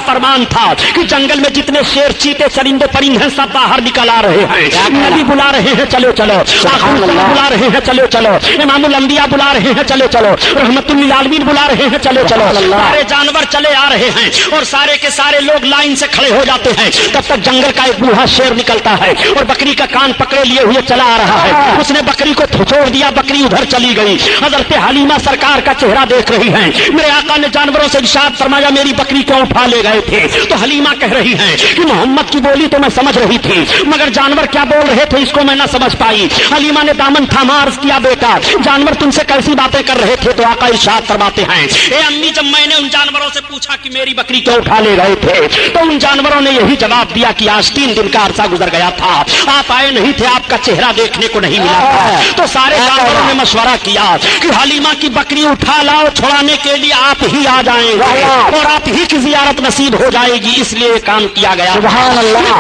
فرمان تھا کہ جنگل میں جتنے شیر چیتے چرندے پرند ہیں سب باہر نکل آ رہے ہیں. نبی بلا رہے ہیں چلو چلو, بلا رہے ہیں چلو چلو, امام الانبیاء بلا رہے ہیں چلو چلو, رحمت للعالمین بلا رہے ہیں چلو چلو. سارے جانور چلے آ رہے ہیں اور سارے کے سارے لوگ لائن سے کھڑے ہو جاتے ہیں. تب تک جنگل کا ایک بوڑھا شیر نکلتا ہے اور بکری کا کان پکڑے لیے ہوئے چلا آ رہا ہے. اس نے بکری کو چھوڑ دیا, بکری ادھر چلی گئی. حضرت حلیمہ سرکار کا چہرہ دیکھ رہی ہیں. میرے آقا نے جانوروں سے ارشاد فرمایا میری بکری کیوں اٹھا لے گئے تھے؟ تو حلیمہ کہہ رہی ہیں کہ محمد کی بولی تو میں سمجھ رہی تھی مگر جانور کیا بول رہے تھے اس کو میں نہ سمجھ پائی. حلیمہ نے دامن تھاما عرض کیا بیٹا جانور تم سے کیسی باتیں کر رہے تھے؟ تو آقا ارشاد فرماتے ہیں اے امی جب میں نے ان جانوروں سے پوچھا کہ میری بکری کیوں اٹھا لے گئے تھے تو ان جانوروں نے یہی جواب دیا کہ آج 3 دن کا عرصہ گزر گیا تھا, آپ آئے نہیں تھے, آپ کا چہرہ دیکھنے کو نہیں ملا تھا. تو سارے جانوروں نے مشورہ کیا کہ حلیمہ کی بکری اٹھا لاؤ, چھڑانے کے لیے آپ ہی آ جائیں گے اور آپ ہی کی زیارت نصیب ہو جائے گی, اس لیے کام کیا گیا.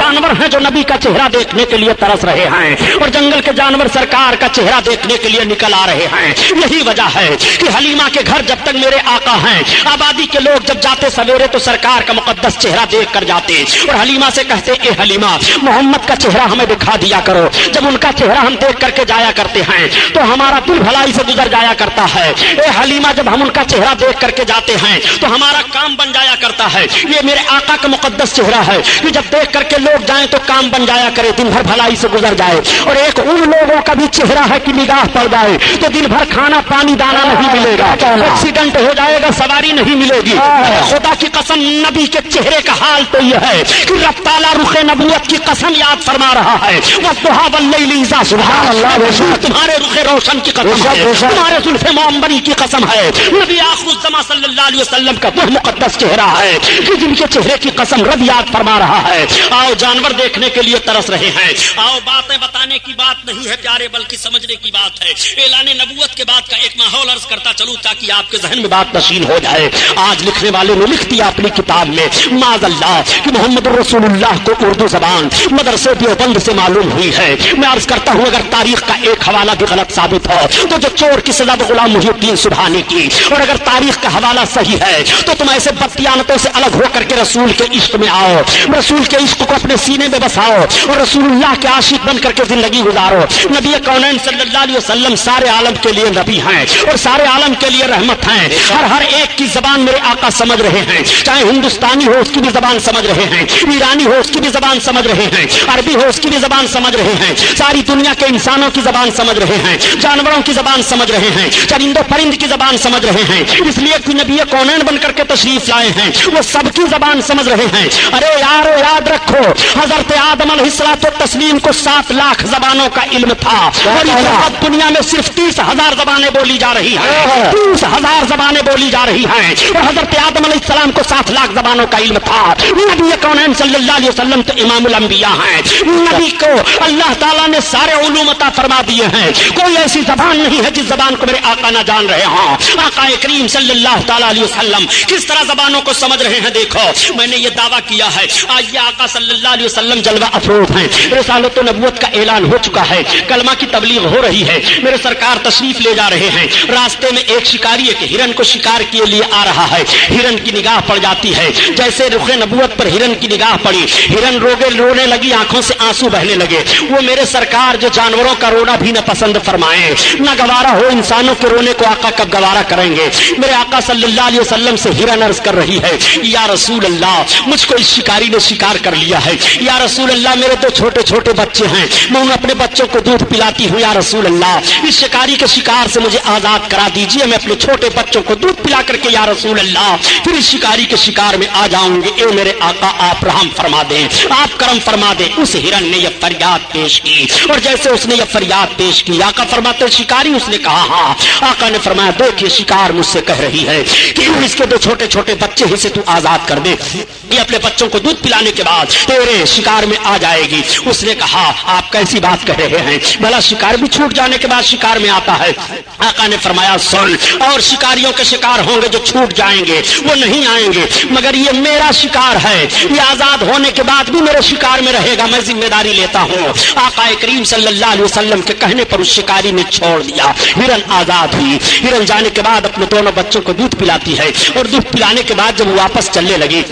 جانور ہیں جو نبی کا چہرہ دیکھنے کے لیے ترس رہے ہیں اور جنگل کے جانور سرکار کا چہرہ دیکھنے کے لیے نکل آ رہے ہیں. یہی وجہ ہے کہ حلیمہ کے گھر جب تک میرے آقا ہیں آبادی کے لوگ جب جاتے سویرے تو سرکار کا مقدس چہرہ دیکھ کر جاتے اور حلیمہ سے کہتے اے حلیمہ محمد کا چہرہ ہمیں دکھا دیا کرو. جب ان کا چہرہ ہم دیکھ کر کے جایا کرتے ہیں تو ہمارا دل بھلائی سے گزر جایا کرتا ہے. اے حلیمہ جب ہم ان کا چہرہ دیکھ کر کے جاتے ہیں تو ہمارا کام بن جایا کرتا ہے. یہ میرے آقا کا مقدس چہرہ ہے کہ جب دیکھ کر کے لوگ جائیں تو کام بن جایا کرے, دن بھر بھلائی سے گزر جائے. اور ایک ان لوگوں کا بھی چہرہ ہے کہ نگاہ پڑ جائے تو دن بھر کھانا پانی دانا نہیں ملے گا, ایکسیڈنٹ ہو جائے گا, سواری نہیں ملے گی. خدا کی قسم نبی کے چہرے کا حال تو یہ ہے کہ رب تعالیٰ رخ نبوت کی قسم یاد فرما رہا ہے. والضحیٰ واللیل اذا سبحان اللہ, تمہارے رخ روشن کی قسم ہے, تمہارے زلف معمبری کی قسم ہے. نبی آخر الزمان صلی اللہ علیہ وسلم کا وہ مقدس چہرہ ہے کہ جن کے چہرے کی قسم رب یاد فرما رہا ہے. آؤ جانور دیکھنے کے لیے ترس رہے ہیں, آؤ باتیں بتانے کی بات نہیں ہے پیارے بلکہ سمجھنے کی بات ہے. اعلان نبوت کے بعد کا ایک ماحول عرض کرتا چلوں تاکہ آپ کے ذہن میں بات نشین ہو جائے. آج لکھنے والے نے لکھ دیا اپنی کتاب میں معاذ اللہ کہ محمد رسول اللہ کو اردو زبان مدرسے دیوبند سے معلوم ہوئی ہے. میں عرض کرتا ہوں اگر تاریخ کا ایک حوالہ بھی غلط ثابت ہو تو جو چور کی سزا غلام محی الدین سبحانی کی, اور اگر تاریخ کا حوالہ صحیح ہے تو تم ایسے بددیانتوں سے الگ ہو کر کے رسول کے عشق میں آؤ, رسول کے عشق کو اپنے سینے میں بساؤ اور رسول اللہ کے عاشق بن کر کے زندگی گزارو. نبی کونین صلی اللہ علیہ وسلم سارے عالم کے لیے نبی ہیں اور سارے عالم کے لیے رحمت ہیں. ہر ایک کی زبان میرے آقا سمجھ رہے ہیں, چاہے ہندوستانی ہو اس کی بھی زبان سمجھ رہے ہیں, ایرانی ہو اس کی بھی زبان سمجھ رہے ہیں, عربی ہو اس کی بھی زبان سمجھ رہے ہیں, ساری دنیا کے انسانوں کی زبان سمجھ رہے ہیں, جانوروں کی زبان سمجھ رہے ہیں, چرندوں پرند کی زبان سمجھ رہے ہیں. اس لیے کہ نبی کونین بن کر کے تشریف لائے ہیں وہ سب کی زبان سمجھ رہے ہیں. ارے یارو یاد رکھو حضرت آدم علیہ الصلوۃ والتسلیم کو 7 لاکھ زبانوں کا علم تھا اور اس وقت دنیا میں صرف 30,000 زبانیں بولی جا رہی ہیں. 30,000 زبانیں بولی جا رہی ہیں اور حضرت آدم علیہ السلام کو 7 لاکھ زبانوں کا علم تھا. نبی کونین صلی اللہ علیہ وسلم تو امام الانبیاء ہیں. نبی کو اللہ تعالیٰ نے سارے علوم عطا فرما دیے ہیں. کوئی ایسی زبان نہیں ہے جس زبان کو میرے آقا نہ جان رہے ہوں. آقا کریم صلی اللہ تعالیٰ علیہ وسلم کس طرح زبانوں کو سمجھ رہے ہیں. دیکھو میں نے یہ دعویٰ کیا ہے آج یہ آقا صلی اللہ علیہ وسلم جلوہ افروز ہیں. رسالت و نبوت کا اعلان ہو چکا ہے, کلمہ کی تبلیغ ہو رہی ہے. میرے سرکار تشریف لے جا رہے ہیں. راستے میں ایک شکاری ایک ہرن کو شکار کے لیے آ رہا ہے. ہرن کی نگاہ پڑ جاتی ہے. جیسے رخ نبوت پر ہرن کی نگاہ پڑی, ہرن رونے لگی, آنکھوں سے آنسو بہنے لگے. وہ میرے سرکار جو جانوروں کا رونا بھی نہ پسند فرمائے, نہ گوارا ہو انسانوں کے رونے کو آقا کب گوارا کریں گے. میرے آقا صلی اللہ علیہ وسلم سے ہرن عرض کر رہی ہے یا رسول اللہ مجھ کو اس شکاری نے شکار کر لیا ہے. یا رسول اللہ میرے 2 چھوٹے چھوٹے بچے ہیں, میں اپنے بچوں کو دودھ پلاتی ہوں. یا رسول اللہ اس شکاری کے شکار سے مجھے آزاد کرا دیجئے, میں اپنے چھوٹے بچوں کو دودھ پلا کر کے یا رسول اللہ پھر اس شکاری کے شکار میں آ جاؤں گے. اے میرے آقا آپ رحم فرما دیں, آپ کرم فرما دیں. اس ہرن نے یہ فریاد پیش کی اور جیسے اس نے یہ فریاد پیش کی آقا فرماتے شکاری, اس نے کہا ہاں. آقا نے فرمایا دیکھ یہ شکار مجھ سے کہہ رہی ہے کہ اس کے 2 چھوٹے چھوٹے بچے ہی سے تو آزاد کر دے, یہ اپنے بچوں کو دودھ پلانے کے بعد تیرے شکار میں آ جائے گی. اس نے کہا آپ کیسی بات کہہ رہے ہیں, بھلا شکار بھی چھوٹ جانے کے بعد شکار میں آتا ہے. آقا نے فرمایا سن, اور شکاریوں کے شکار ہوں گے جو چھوٹ جائیں گے وہ نہیں آئیں گے, مگر یہ میرا شکار ہے, یہ آزاد ہونے کے بعد بھی میرے شکار میں رہے گا, میں ذمہ داری لیتا ہوں. آقا کریم صلی اللہ علیہ وسلم کے کہنے پر اس شکاری نے چھوڑ دیا. ہرن آزاد ہوئی. ہرن جانے کے بعد اپنے دونوں بچوں کو دودھ پلاتی ہے اور دودھ پلانے کے بعد جب وہ واپس چلنے لگی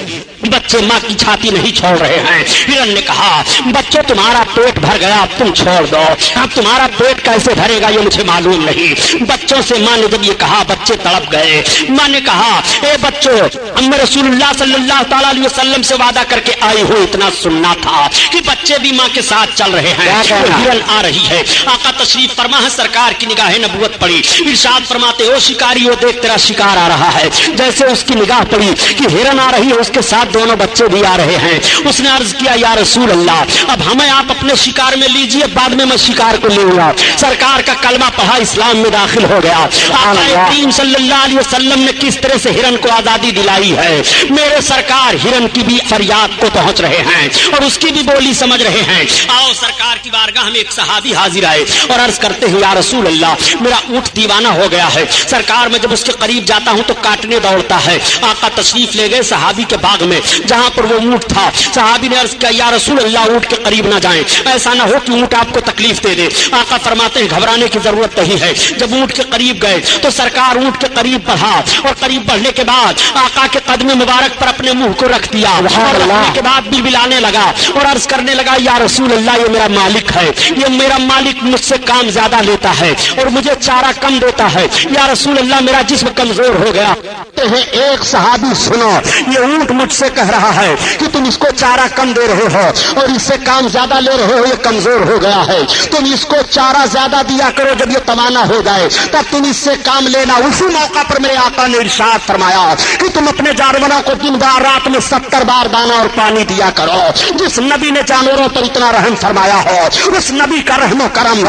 بچے ماں کی چھاتی نہیں چھوڑ رہے ہیں. ہرن نے کہا بچوں تمہارا پیٹ بھر گیا, اب تم چھوڑ دو. اب تمہارا پیٹ کیسے بھرے گا یہ مجھے معلوم نہیں. بچوں سے ماں نے جب یہ کہا بچے تڑپ گئے. ماں نے کہا اے بچوں میں رسول اللہ صلی اللہ تعالیٰ علیہ وسلم سے وعدہ کر کے آئی ہوں, اتنا سننا تھا کہ بچے بھی ماں کے ساتھ چل رہے ہیں. ہرن آ رہی ہے. آقا تشریف فرما ہے, سرکار کی نگاہ نبوت پڑی. ارشاد فرماتے ہو شکاری ہو دیکھ تیرا شکار آ رہا ہے. جیسے اس کی نگاہ پڑی کہ ہرن آ رہی ہے اس کے ساتھ 2 بچے بھی آ رہے ہیں. اس نے عرض کیا یا رسول اللہ اب ہمیں آپ اپنے شکار میں لیجئے, بعد میں شکار کو لوں گا. سرکار کا کلمہ پڑھا, اسلام میں داخل ہو گیا. آقا کریم صلی اللہ علیہ وسلم نے کس طرح سے ہرن کو آزادی دلائی ہے. میرے سرکار ہرن کی بھی فریاد کو پہنچ رہے ہیں اور اس کی بھی بولی سمجھ رہے ہیں. آؤ سرکار کی بارگاہ میں ایک صحابی حاضر آئے اور عرض کرتے ہیں یا رسول اللہ میرا اونٹ دیوانہ ہو گیا ہے. سرکار میں جب اس کے قریب جاتا ہوں تو کاٹنے دوڑتا ہے. آقا تشریف لے گئے صحابی کے باغ میں جہاں پر وہ اونٹ تھا. صحابی نے عرض کیا یا رسول اللہ اونٹ کے قریب نہ جائیں, ایسا نہ ہو کہ اونٹ آپ کو تکلیف دے دے. آقا فرماتے ہیں گھبرانے کی ضرورت نہیں ہے. جب اونٹ کے قریب گئے تو سرکار اونٹ کے قریب بڑھا اور قریب بڑھنے کے بعد آقا کے قدم مبارک پر اپنے منہ کو رکھ دیا اور رکھنے کے بعد بلبلانے لگا اور عرض کرنے لگا یا رسول اللہ یہ میرا مالک ہے, یہ میرا مالک مجھ سے کام زیادہ لیتا ہے اور مجھے چارہ کم دیتا ہے. یا رسول اللہ میرا جسم کمزور ہو گیا. ایک صحابی سنو, یہ اونٹ مجھ سے کہہ رہا ہے کہ تم اس کو چارہ کم دے رہے ہو اور اس سے کام زیادہ لے رہے ہو, یہ کمزور ہو گیا ہے. تم اس کو چارہ زیادہ دیا کرو, جب یہ توانا ہو جائے تب تم اس سے کام لینا. اسی موقع پر میرے آقا نے ارشاد فرمایا کہ تم اپنے جانوروں کو دن بار رات میں 70 بار دانا اور پانی دیا کرو. جس نبی نے جانوروں پر اتنا رحم فرمایا ہو اس نبی کا رحم و کرم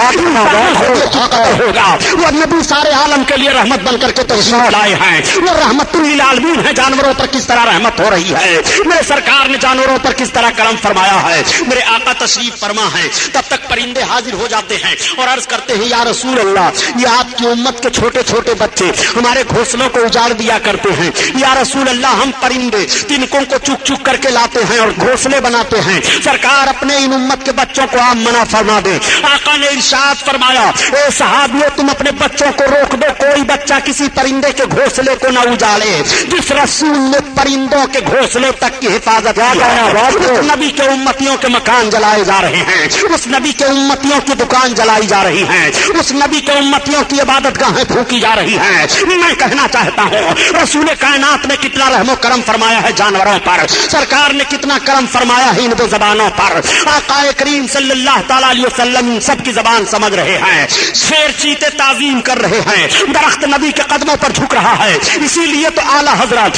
ہوگا. وہ نبی سارے عالم کے لیے رحمت بن کر کے تشریف لائے ہیں. وہ رحمت للعالمین ہے. جانوروں پر کس طرح رحمت ہو رہی ہے, میرے سرکار نے جانوروں پر کس طرح کرم فرمایا ہے. میرے آقا تشریف فرما ہے, تب تک پرندے حاضر ہو جاتے ہیں اور عرض کرتے ہیں یا رسول اللہ یہ آپ کی امت کے چھوٹے چھوٹے بچے ہمارے گھونسلوں کو اجاڑ دیا کرتے ہیں. یا رسول اللہ ہم پرندے تنکوں کو چک چک کر کے لاتے ہیں اور گھونسلے بناتے ہیں. سرکار اپنے ان امت کے بچوں کو آپ منع فرما دیں. آقا نے ارشاد فرمایا اے صحابیو تم اپنے بچوں کو روک دو, کوئی بچہ کسی پرندے کے گھونسلے کو نہ اجاڑے. جس رسول نے پرندوں کے گھونسلے تک کی حفاظت اس نبی کے امتیوں کے مکان جلائے جا رہے ہیں, اس نبی کے امتیوں کی دکان جلائی جا رہی ہیں, اس نبی کے امتیوں کی عبادت گاہیں پھونکی جا رہی ہیں. میں کہنا چاہتا ہوں رسول کائنات نے کتنا رحم و کرم فرمایا ہے جانوروں پر, سرکار نے کتنا کرم فرمایا ہے ان 2 زبانوں پر. آقا کریم صلی اللہ تعالیٰ علیہ وسلم سب کی زبان سمجھ رہے ہیں. شیر چیتے تعظیم کر رہے ہیں, درخت نبی کے قدموں پر جھک رہا ہے. اسی لیے تو اعلیٰ حضرت